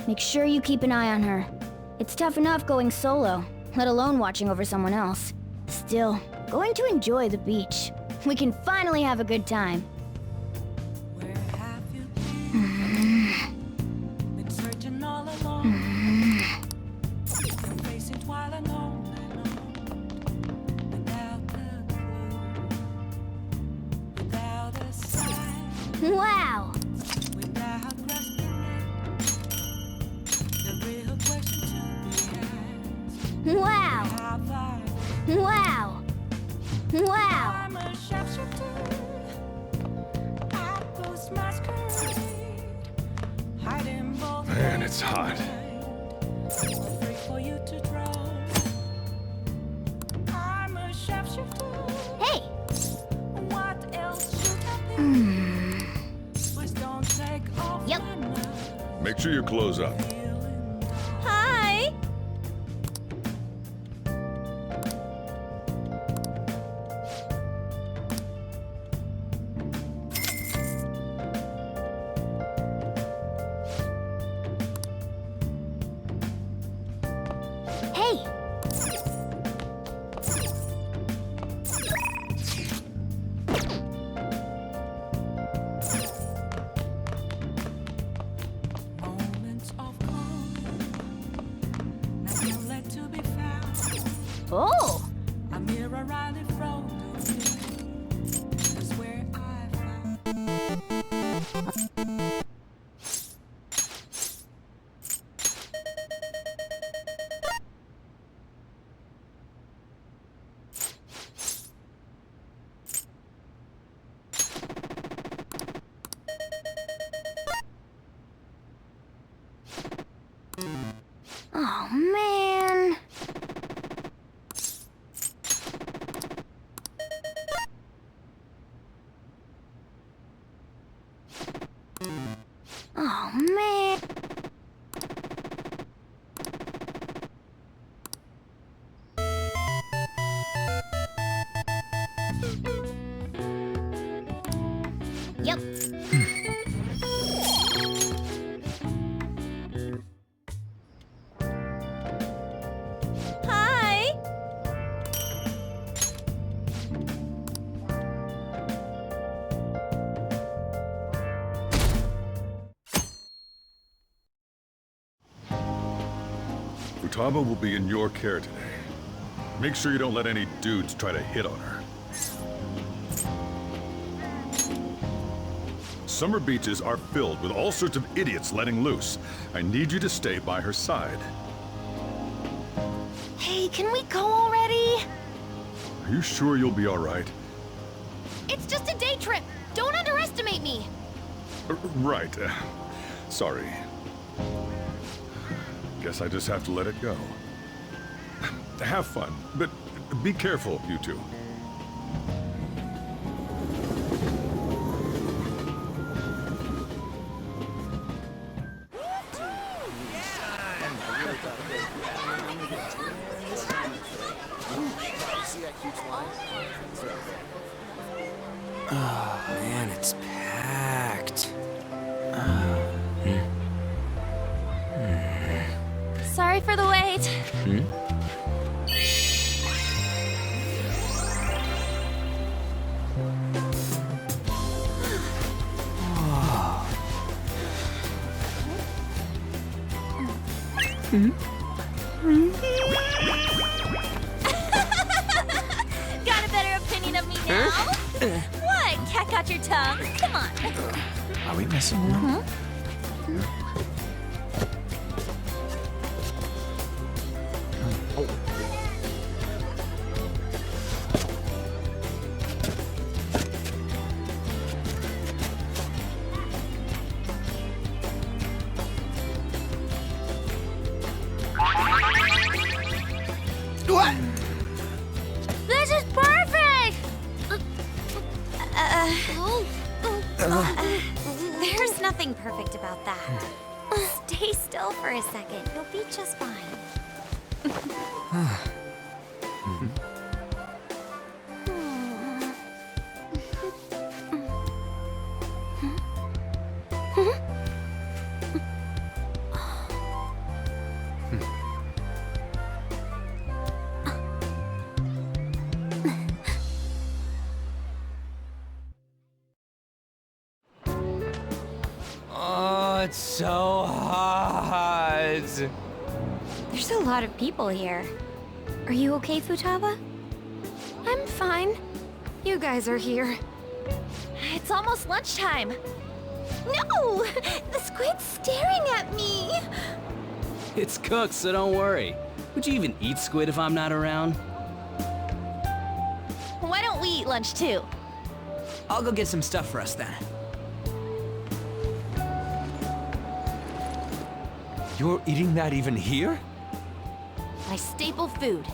Make sure you keep an eye on her. It's tough enough going solo, let alone watching over someone else. Still, going to enjoy the beach. We can finally have a good time. Where have you been searching all along? Been facing while alone without a clue, without a sign. Wow! Without grasping the real question to be asked. Wow! Have I Wow! Wow! I'm a sharpshooter. I post masquerade, hiding both. Man, it's hot. Free for you to draw. I'm a sharpshooter. Hey! What else should I be? Please don't take off. Yep. Make sure your clothes up. Hi! Hey! Moments of calm. Nothing left to be found. Oh! A mirror right in front of me is where I found. Oh, man. Oh, man. Yep. Hi! Futaba will be in your care today. Make sure you don't let any dudes try to hit on her. Summer beaches are filled with all sorts of idiots letting loose. I need you to stay by her side. Hey, can we go already? Are you sure you'll be all right? It's just a day trip! Don't underestimate me! Right. Sorry. Guess I just have to let it go. Have fun, but be careful, you two. Oh, man, it's packed. Sorry for the wait. Got a better opinion of me now? What? Cat got your tongue? Come on. Are we messing around? This is There's nothing perfect about that. Stay still for a second. You'll be just fine. Oh, it's so hot. There's a lot of people here. Are you okay, Futaba? I'm fine. You guys are here. It's almost lunchtime. No! The squid's staring at me! It's cooked, so don't worry. Would you even eat squid if I'm not around? Why don't we eat lunch too? I'll go get some stuff for us then. You're eating that even here? My staple food.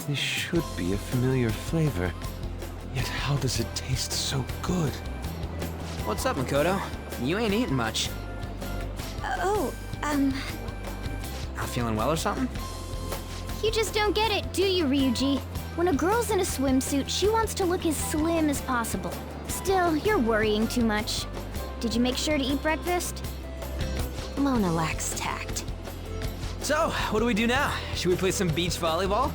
This should be a familiar flavor. Yet how does it taste so good? What's up, Makoto? You ain't eating much. Not feeling well or something? You just don't get it, do you, Ryuji? When a girl's in a swimsuit, she wants to look as slim as possible. Still, you're worrying too much. Did you make sure to eat breakfast? Mona lacks tact. So, what do we do now? Should we play some beach volleyball?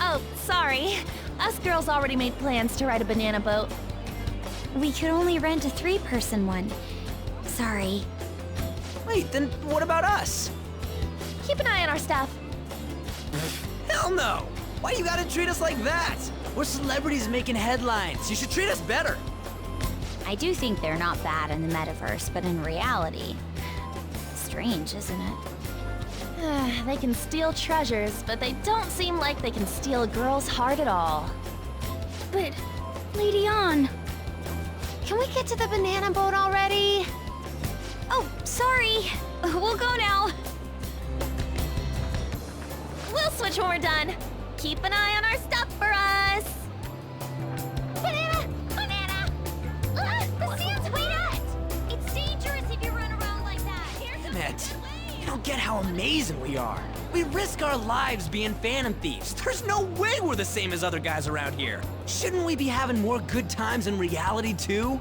Oh, sorry. Us girls already made plans to ride a banana boat. We could only rent a 3-person one. Sorry. Wait, then what about us? Keep an eye on our stuff. Hell no! Why you gotta treat us like that? We're celebrities making headlines. You should treat us better. I do think they're not bad in the metaverse, but in reality... Strange, isn't it? They can steal treasures, but they don't seem like they can steal a girl's heart at all. But, Lady Ann... Can we get to the banana boat already? Oh, sorry. We'll go now. We'll switch when we're done. Keep an eye on our stuff for us. Banana! Banana! The sand's wet! It's dangerous if you run around like that. Here's Damn it! You don't get how amazing we are. We risk our lives being phantom thieves. There's no way we're the same as other guys around here. Shouldn't we be having more good times in reality too?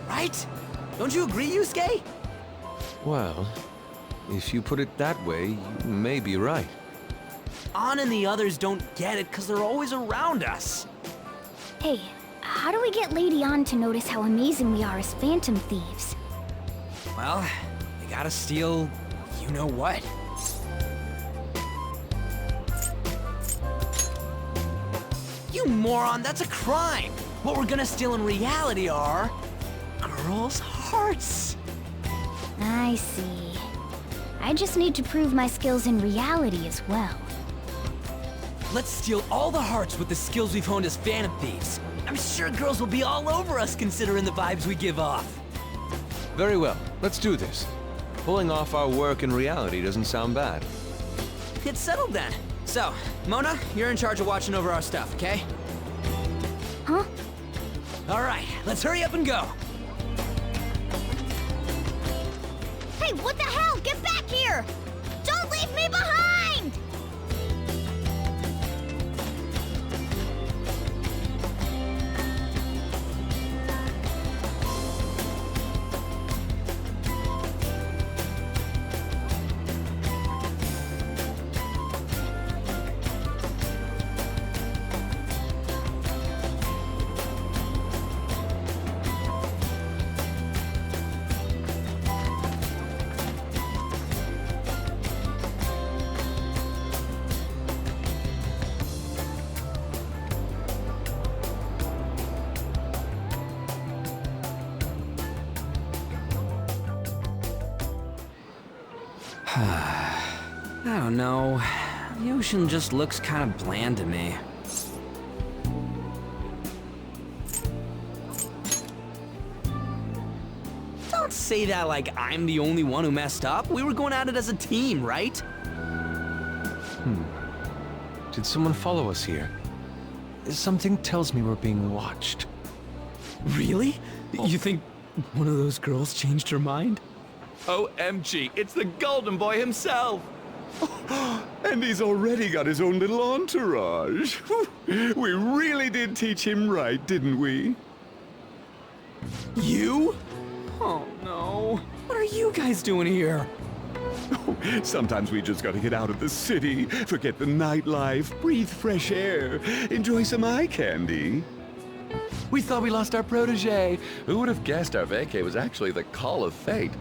Right? Don't you agree, Yusuke? Well, if you put it that way, you may be right. Ann and the others don't get it because they're always around us. Hey, how do we get Lady Ann to notice how amazing we are as phantom thieves? Well, we gotta steal you-know-what. You moron, that's a crime! What we're gonna steal in reality are... girls' hearts! I see. I just need to prove my skills in reality as well. Let's steal all the hearts with the skills we've honed as phantom thieves. I'm sure girls will be all over us considering the vibes we give off. Very well, let's do this. Pulling off our work in reality doesn't sound bad. It's settled then. So, Mona, you're in charge of watching over our stuff, okay? Huh? All right, let's hurry up and go. Hey, what the hell? Get back here! Don't leave me behind! I don't know. The ocean just looks kind of bland to me. Don't say that like I'm the only one who messed up. We were going at it as a team, right? To Did someone follow us here? Something tells me we're being watched. Really? You think one of those girls changed her mind? OMG, it's the Golden Boy himself! And he's already got his own little entourage. We really did teach him right, didn't we? You? Oh no. What are you guys doing here? Sometimes we just gotta get out of the city, forget the nightlife, breathe fresh air, enjoy some eye candy. We thought we lost our protege. Who would have guessed our vacay was actually the call of fate?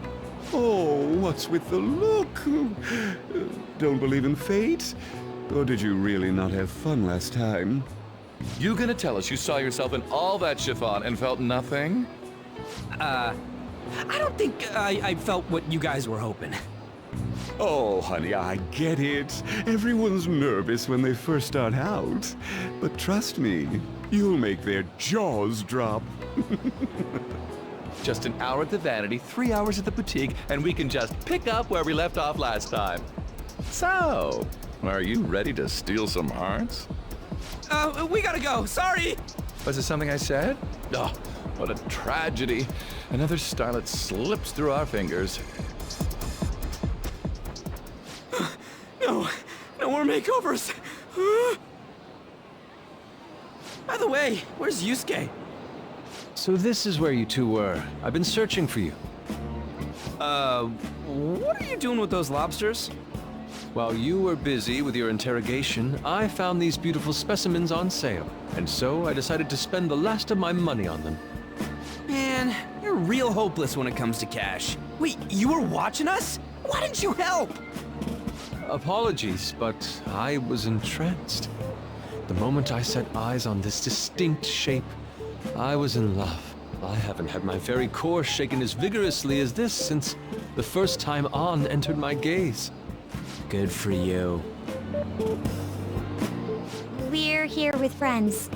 Oh, what's with the look? Don't believe in fate? Or did you really not have fun last time? You gonna tell us you saw yourself in all that chiffon and felt nothing? I don't think I felt what you guys were hoping. Oh, honey, I get it. Everyone's nervous when they first start out. But trust me, you'll make their jaws drop. Just an hour at the Vanity, 3 hours at the boutique, and we can just pick up where we left off last time. So, are you ready to steal some hearts? We gotta go, sorry! Was it something I said? Oh, what a tragedy. Another starlet slips through our fingers. No more makeovers! By the way, where's Yusuke? So this is where you two were. I've been searching for you. What are you doing with those lobsters? While you were busy with your interrogation, I found these beautiful specimens on sale. And so I decided to spend the last of my money on them. Man, you're real hopeless when it comes to cash. Wait, you were watching us? Why didn't you help? Apologies, but I was entranced. The moment I set eyes on this distinct shape, I was in love. I haven't had my very core shaken as vigorously as this since the first time On entered my gaze. Good for you. We're here with friends.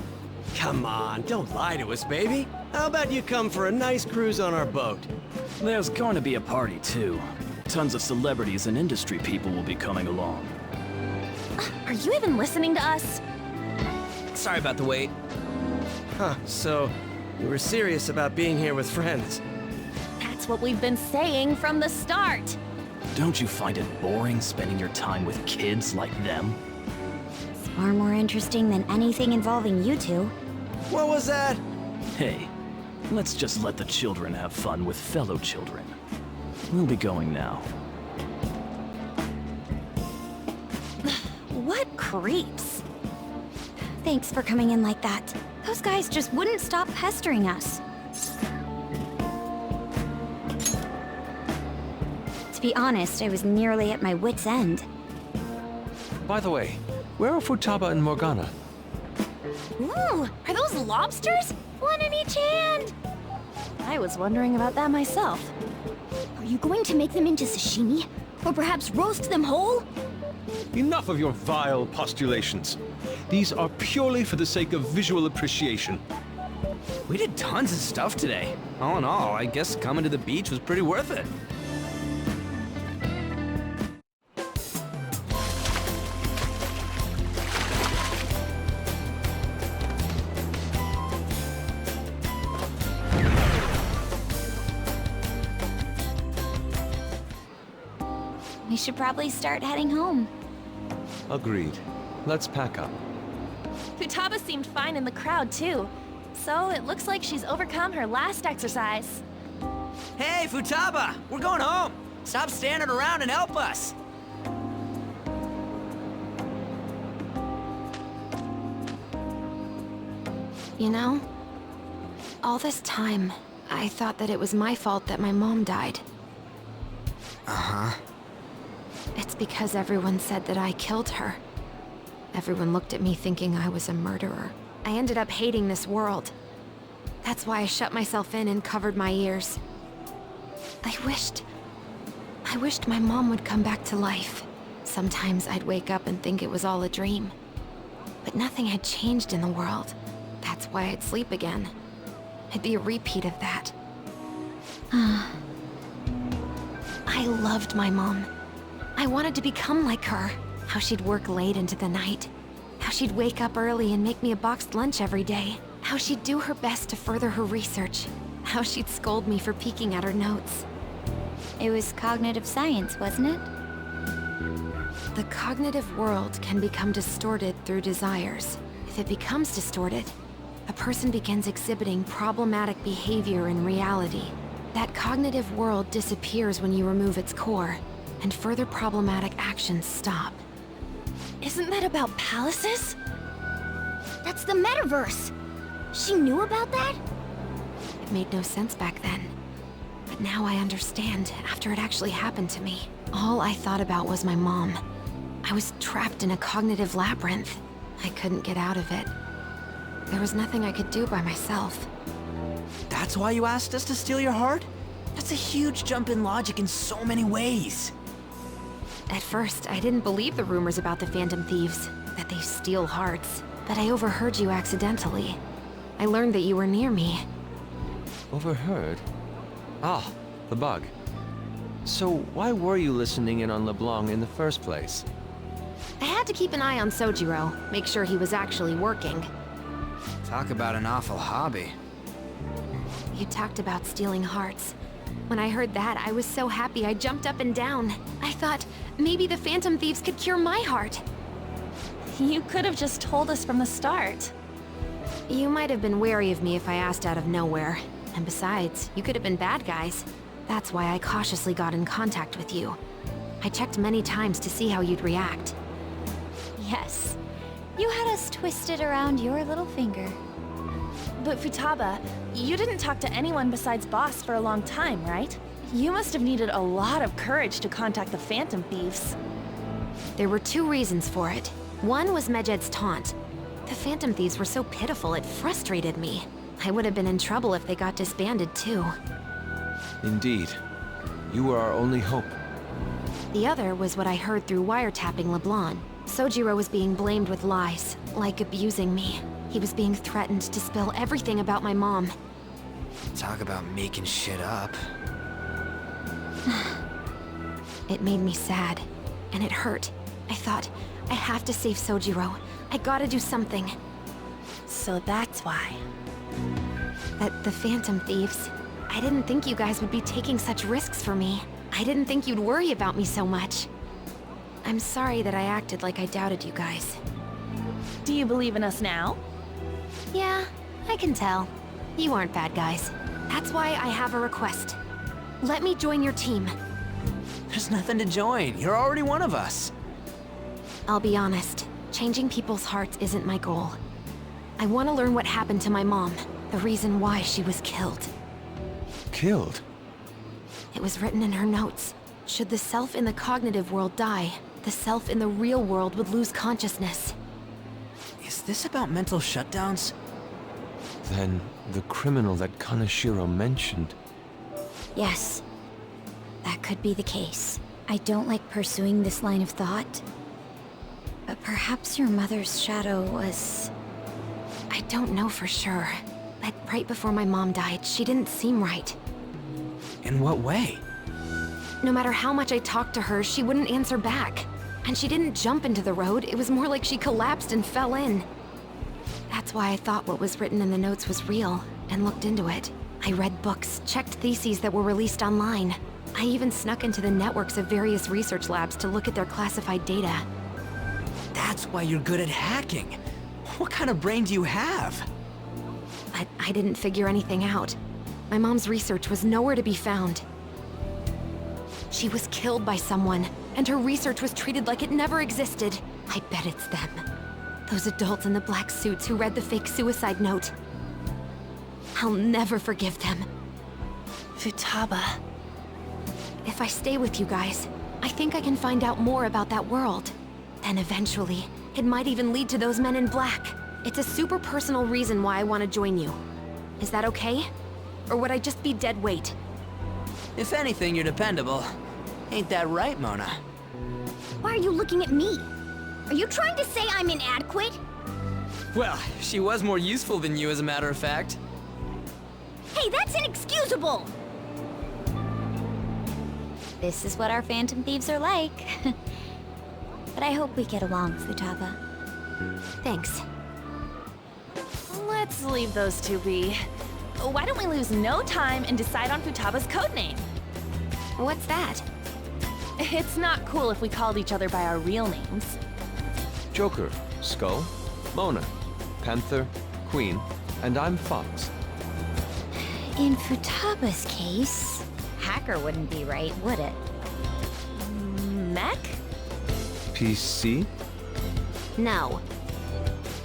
Come on, don't lie to us, baby. How about you come for a nice cruise on our boat? There's going to be a party, too. Tons of celebrities and industry people will be coming along. Are you even listening to us? Sorry about the wait. Huh, so you were serious about being here with friends? That's what we've been saying from the start. Don't you find it boring spending your time with kids like them? It's far more interesting than anything involving you two. What was that? Hey, let's just let the children have fun with fellow children. We'll be going now. What creeps. Thanks for coming in like that. Those guys just wouldn't stop pestering us. To be honest, I was nearly at my wit's end. By the way, where are Futaba and Morgana? Ooh, are those lobsters? One in each hand! I was wondering about that myself. Are you going to make them into sashimi? Or perhaps roast them whole? Enough of your vile postulations. These are purely for the sake of visual appreciation. We did tons of stuff today. All in all, I guess coming to the beach was pretty worth it. We should probably start heading home. Agreed. Let's pack up. Futaba seemed fine in the crowd, too. So it looks like she's overcome her last exercise. Hey, Futaba! We're going home! Stop standing around and help us! You know, all this time, I thought that it was my fault that my mom died. Uh-huh. It's because everyone said that I killed her. Everyone looked at me thinking I was a murderer. I ended up hating this world. That's why I shut myself in and covered my ears. I wished my mom would come back to life. Sometimes I'd wake up and think it was all a dream. But nothing had changed in the world. That's why I'd sleep again. It'd be a repeat of that. I loved my mom. I wanted to become like her. How she'd work late into the night. she'd wake up early and make me a boxed lunch every day. How she'd do her best to further her research. How she'd scold me for peeking at her notes. It was cognitive science, wasn't it? The cognitive world can become distorted through desires. If it becomes distorted, a person begins exhibiting problematic behavior in reality. That cognitive world disappears when you remove its core, and further problematic actions stop. Isn't that about palaces? That's the metaverse. She knew about that? It made no sense back then. But now I understand, after it actually happened to me. All I thought about was my mom. I was trapped in a cognitive labyrinth. I couldn't get out of it. There was nothing I could do by myself. That's why you asked us to steal your heart? That's a huge jump in logic in so many ways. At first, I didn't believe the rumors about the Phantom Thieves, that they steal hearts. But I overheard you accidentally. I learned that you were near me. Overheard? Ah, the bug. So why were you listening in on LeBlanc in the first place? I had to keep an eye on Sojiro, make sure he was actually working. Talk about an awful hobby. You talked about stealing hearts. When I heard that, I was so happy I jumped up and down. I thought, maybe the Phantom Thieves could cure my heart. You could have just told us from the start. You might have been wary of me if I asked out of nowhere. And besides, you could have been bad guys. That's why I cautiously got in contact with you. I checked many times to see how you'd react. Yes. You had us twisted around your little finger. But Futaba, you didn't talk to anyone besides Boss for a long time, right? You must have needed a lot of courage to contact the Phantom Thieves. There were two reasons for it. One was Medjed's taunt. The Phantom Thieves were so pitiful it frustrated me. I would have been in trouble if they got disbanded too. Indeed. You were our only hope. The other was what I heard through wiretapping LeBlanc. Sojiro was being blamed with lies, like abusing me. He was being threatened to spill everything about my mom. Talk about making shit up. It made me sad, and it hurt. I thought, I have to save Sojiro. I gotta do something. So that's why. The Phantom Thieves. I didn't think you guys would be taking such risks for me. I didn't think you'd worry about me so much. I'm sorry that I acted like I doubted you guys. Do you believe in us now? Yeah, I can tell. You aren't bad guys. That's why I have a request. Let me join your team. There's nothing to join. You're already one of us. I'll be honest. Changing people's hearts isn't my goal. I want to learn what happened to my mom. The reason why she was killed. Killed? It was written in her notes. Should the self in the cognitive world die, the self in the real world would lose consciousness. Is this about mental shutdowns? Then the criminal that Kaneshiro mentioned. Yes. That could be the case. I don't like pursuing this line of thought. But perhaps your mother's shadow was... I don't know for sure. But right before my mom died, she didn't seem right. In what way? No matter how much I talked to her, she wouldn't answer back. And she didn't jump into the road, it was more like she collapsed and fell in. That's why I thought what was written in the notes was real, and looked into it. I read books, checked theses that were released online. I even snuck into the networks of various research labs to look at their classified data. That's why you're good at hacking. What kind of brain do you have? But I didn't figure anything out. My mom's research was nowhere to be found. She was killed by someone, and her research was treated like it never existed. I bet it's them. Those adults in the black suits who read the fake suicide note. I'll never forgive them. Futaba. If I stay with you guys, I think I can find out more about that world. Then eventually, it might even lead to those men in black. It's a super personal reason why I want to join you. Is that okay? Or would I just be dead weight? If anything, you're dependable. Ain't that right, Mona? Why are you looking at me? Are you trying to say I'm inadequate? Well, she was more useful than you, as a matter of fact. Hey, that's inexcusable! This is what our Phantom Thieves are like. But I hope we get along, Futaba. Thanks. Let's leave those two be. Why don't we lose no time and decide on Futaba's codename? What's that? It's not cool if we called each other by our real names. Joker, Skull, Mona, Panther, Queen, and I'm Fox. In Futaba's case, hacker wouldn't be right, would it? Mech? PC? No.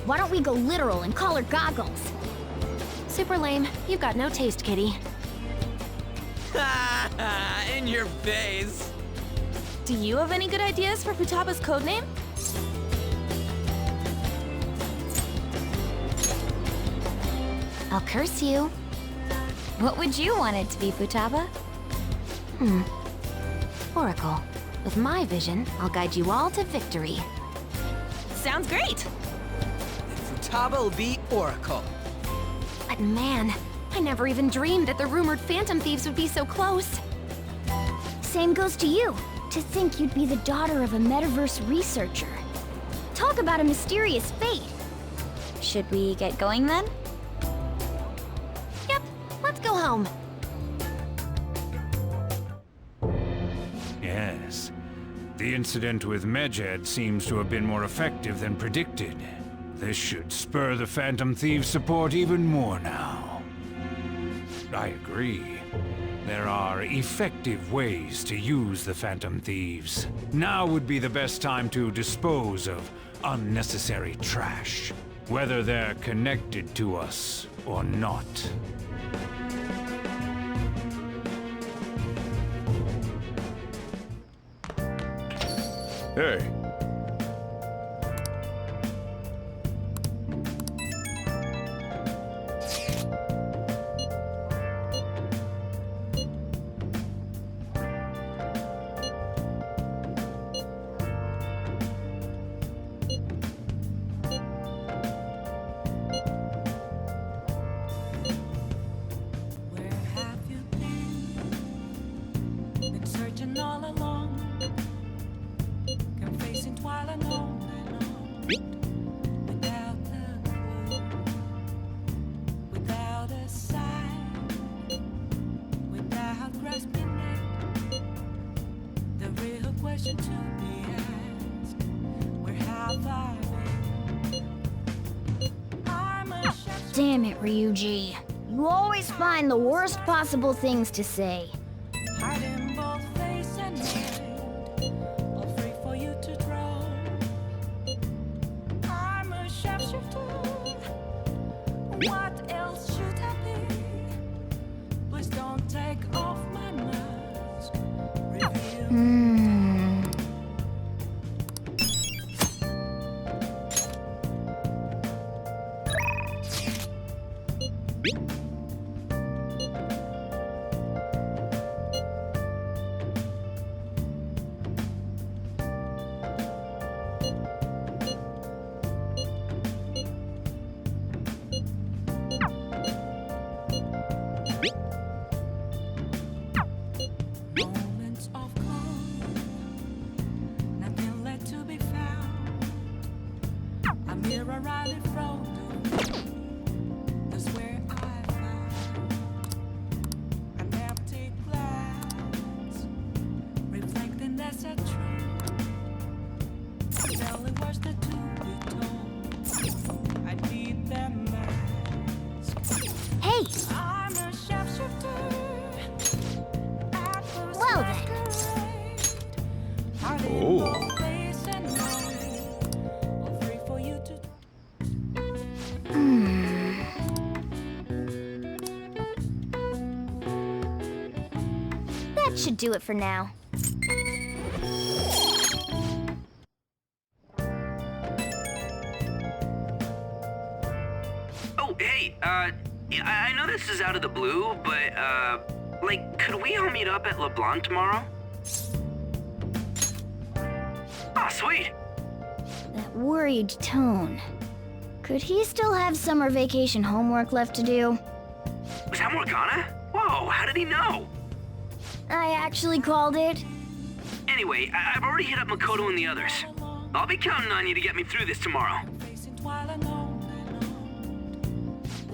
Why don't we go literal and call her Goggles? Super lame. You've got no taste, kitty. In your face. Do you have any good ideas for Futaba's codename? I'll curse you. What would you want it to be, Futaba? Oracle. With my vision, I'll guide you all to victory. Sounds great! Futaba will be Oracle. But man, I never even dreamed that the rumored Phantom Thieves would be so close. Same goes to you. To think you'd be the daughter of a metaverse researcher. Talk about a mysterious fate. Should we get going then? Yep, let's go home. Yes. The incident with Medjed seems to have been more effective than predicted. This should spur the Phantom Thieves' support even more now. I agree. There are effective ways to use the Phantom Thieves. Now would be the best time to dispose of unnecessary trash, whether they're connected to us or not. Hey. Been searching all along, confessing while alone without a clue, without a sign, without grasping it. The real question to be asked: where have I been? I'm a chef. Damn it, Ryuji. You always find the worst possible things to say. Hiding both face and mind, all free for you to draw. I'm a shapeshifter. What else should I be? Please don't take off my mask. Reveal. Moments of calm, nothing left to be found. A mirror right in front of me, that's where I found an empty glass, reflecting that's a truth. Telling words that to be told. I need them mask. Hey! I'm a shapeshifter. Well then. Oh. That should do it for now. Oh, hey, I know this is out of the blue, but, like, could we all meet up at LeBlanc tomorrow? Ah, sweet! That worried tone. Could he still have summer vacation homework left to do? Was that Morgana? Whoa, how did he know? I actually called it. Anyway, I've already hit up Makoto and the others. I'll be counting on you to get me through this tomorrow. while alone.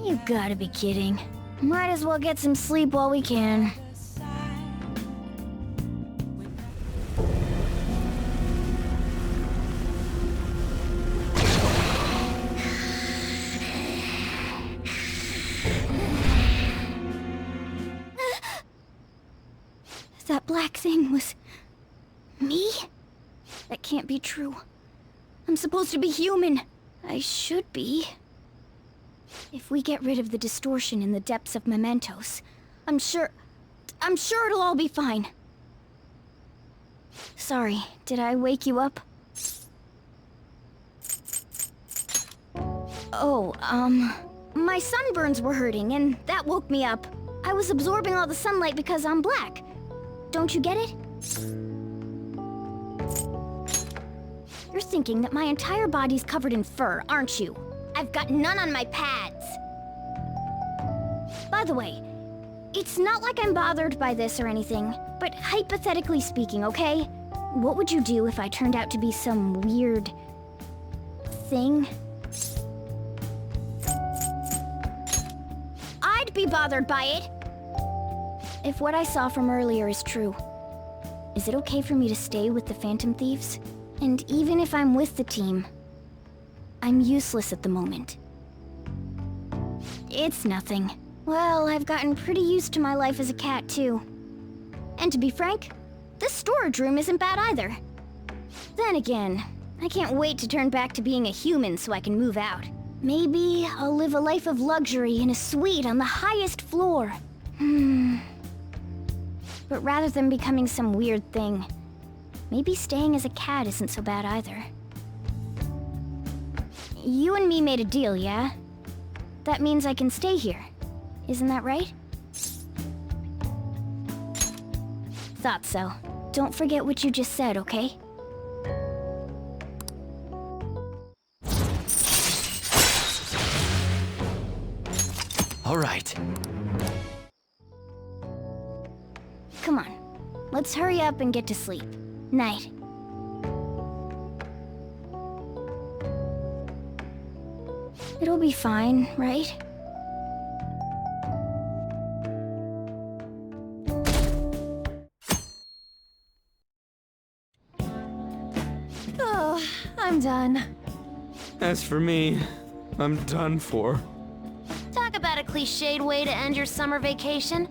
You gotta be kidding. Might as well get some sleep while we can. That black thing was... me? That can't be true. I'm supposed to be human. I should be. If we get rid of the distortion in the depths of mementos, I'm sure it'll all be fine. Sorry, did I wake you up? Oh, my sunburns were hurting and that woke me up. I was absorbing all the sunlight because I'm black. Don't you get it? You're thinking that my entire body's covered in fur, aren't you? I've got none on my pads. By the way, it's not like I'm bothered by this or anything, but hypothetically speaking, okay? What would you do if I turned out to be some weird... thing? I'd be bothered by it! If what I saw from earlier is true, is it okay for me to stay with the Phantom Thieves? And even if I'm with the team, I'm useless at the moment. It's nothing. Well, I've gotten pretty used to my life as a cat, too. And to be frank, this storage room isn't bad either. Then again, I can't wait to turn back to being a human so I can move out. Maybe I'll live a life of luxury in a suite on the highest floor. But rather than becoming some weird thing, maybe staying as a cat isn't so bad either. You and me made a deal, yeah? That means I can stay here. Isn't that right? Thought so. Don't forget what you just said, okay? All right. Come on. Let's hurry up and get to sleep. Night. It'll be fine, right? Oh, I'm done. As for me, I'm done for. Talk about a cliched way to end your summer vacation.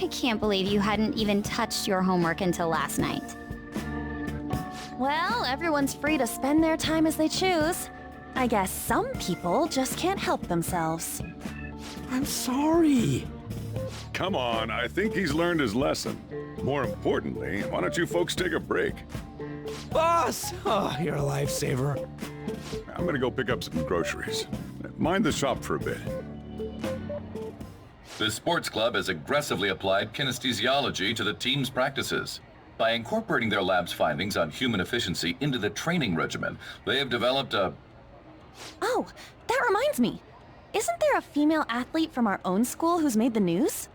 I can't believe you hadn't even touched your homework until last night. Well, everyone's free to spend their time as they choose. I guess some people just can't help themselves. I'm sorry. Come on, I think he's learned his lesson. More importantly, why don't you folks take a break? Boss! Oh, you're a lifesaver. I'm gonna go pick up some groceries. Mind the shop for a bit. The sports club has aggressively applied kinesthesiology to the team's practices. By incorporating their lab's findings on human efficiency into the training regimen, they have developed a... Oh, that reminds me. Isn't there a female athlete from our own school who's made the news?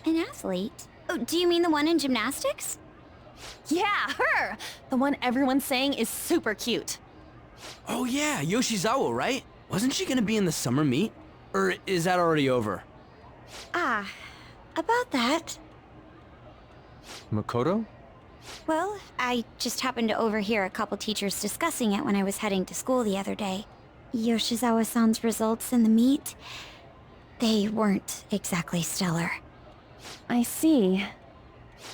An athlete? Oh, do you mean the one in gymnastics? Yeah, her! The one everyone's saying is super cute. Oh yeah, Yoshizawa, right? Wasn't she gonna be in the summer meet? Or is that already over? Ah, about that. Makoto? Well, I just happened to overhear a couple teachers discussing it when I was heading to school the other day. Yoshizawa-san's results in the meet, they weren't exactly stellar. I see.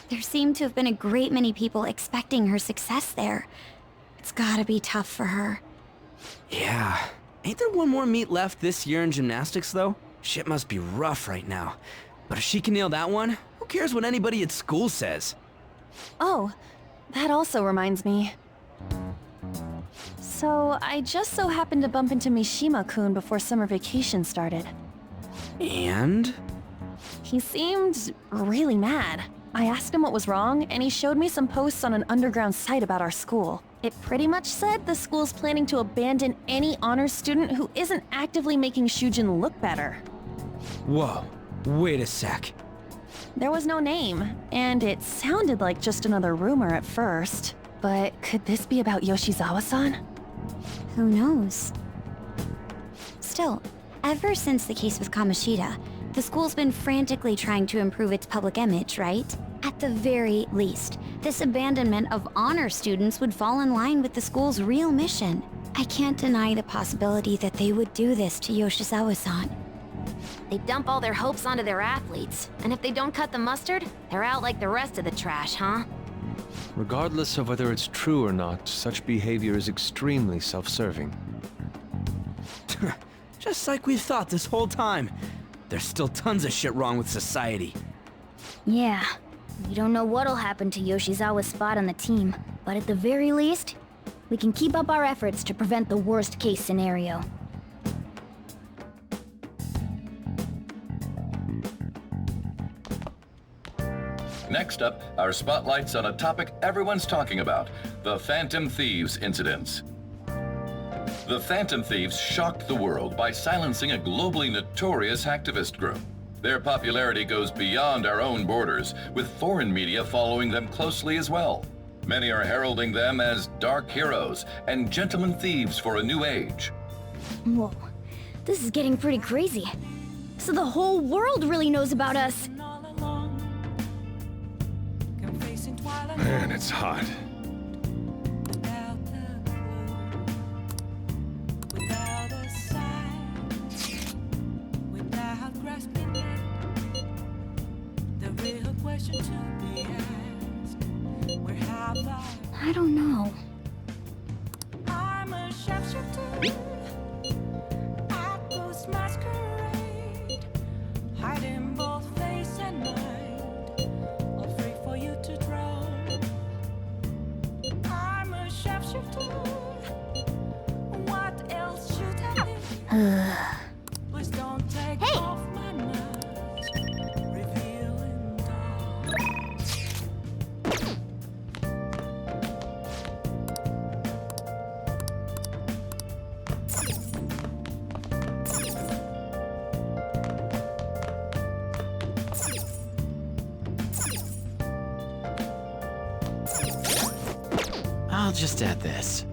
There seemed to have been a great many people expecting her success there. It's gotta be tough for her. Yeah. Ain't there one more meet left this year in gymnastics, though? Shit must be rough right now. But if she can nail that one, who cares what anybody at school says? Oh, that also reminds me. So, I just so happened to bump into Mishima-kun before summer vacation started. And? He seemed really mad. I asked him what was wrong, and he showed me some posts on an underground site about our school. It pretty much said the school's planning to abandon any honors student who isn't actively making Shujin look better. Whoa, wait a sec. There was no name, and it sounded like just another rumor at first. But could this be about Yoshizawa-san? Who knows? Still, ever since the case with Kamoshida, the school's been frantically trying to improve its public image, right? At the very least, this abandonment of honor students would fall in line with the school's real mission. I can't deny the possibility that they would do this to Yoshizawa-san. They dump all their hopes onto their athletes, and if they don't cut the mustard, they're out like the rest of the trash, huh? Regardless of whether it's true or not, such behavior is extremely self-serving. Just like we thought this whole time. There's still tons of shit wrong with society. Yeah, we don't know what'll happen to Yoshizawa's spot on the team, but at the very least, we can keep up our efforts to prevent the worst case scenario. Next up, our spotlight's on a topic everyone's talking about, the Phantom Thieves incidents. The Phantom Thieves shocked the world by silencing a globally notorious hacktivist group. Their popularity goes beyond our own borders, with foreign media following them closely as well. Many are heralding them as dark heroes and gentlemen thieves for a new age. Whoa, this is getting pretty crazy. So the whole world really knows about us. Man, it's hot. I don't know. I'm a sharpshooter at Ghost Masquerade, hiding both face and mind, all free for you to draw. I'm a sharpshooter. What else should I be? Please don't take off my mask, revealing I'll just add this.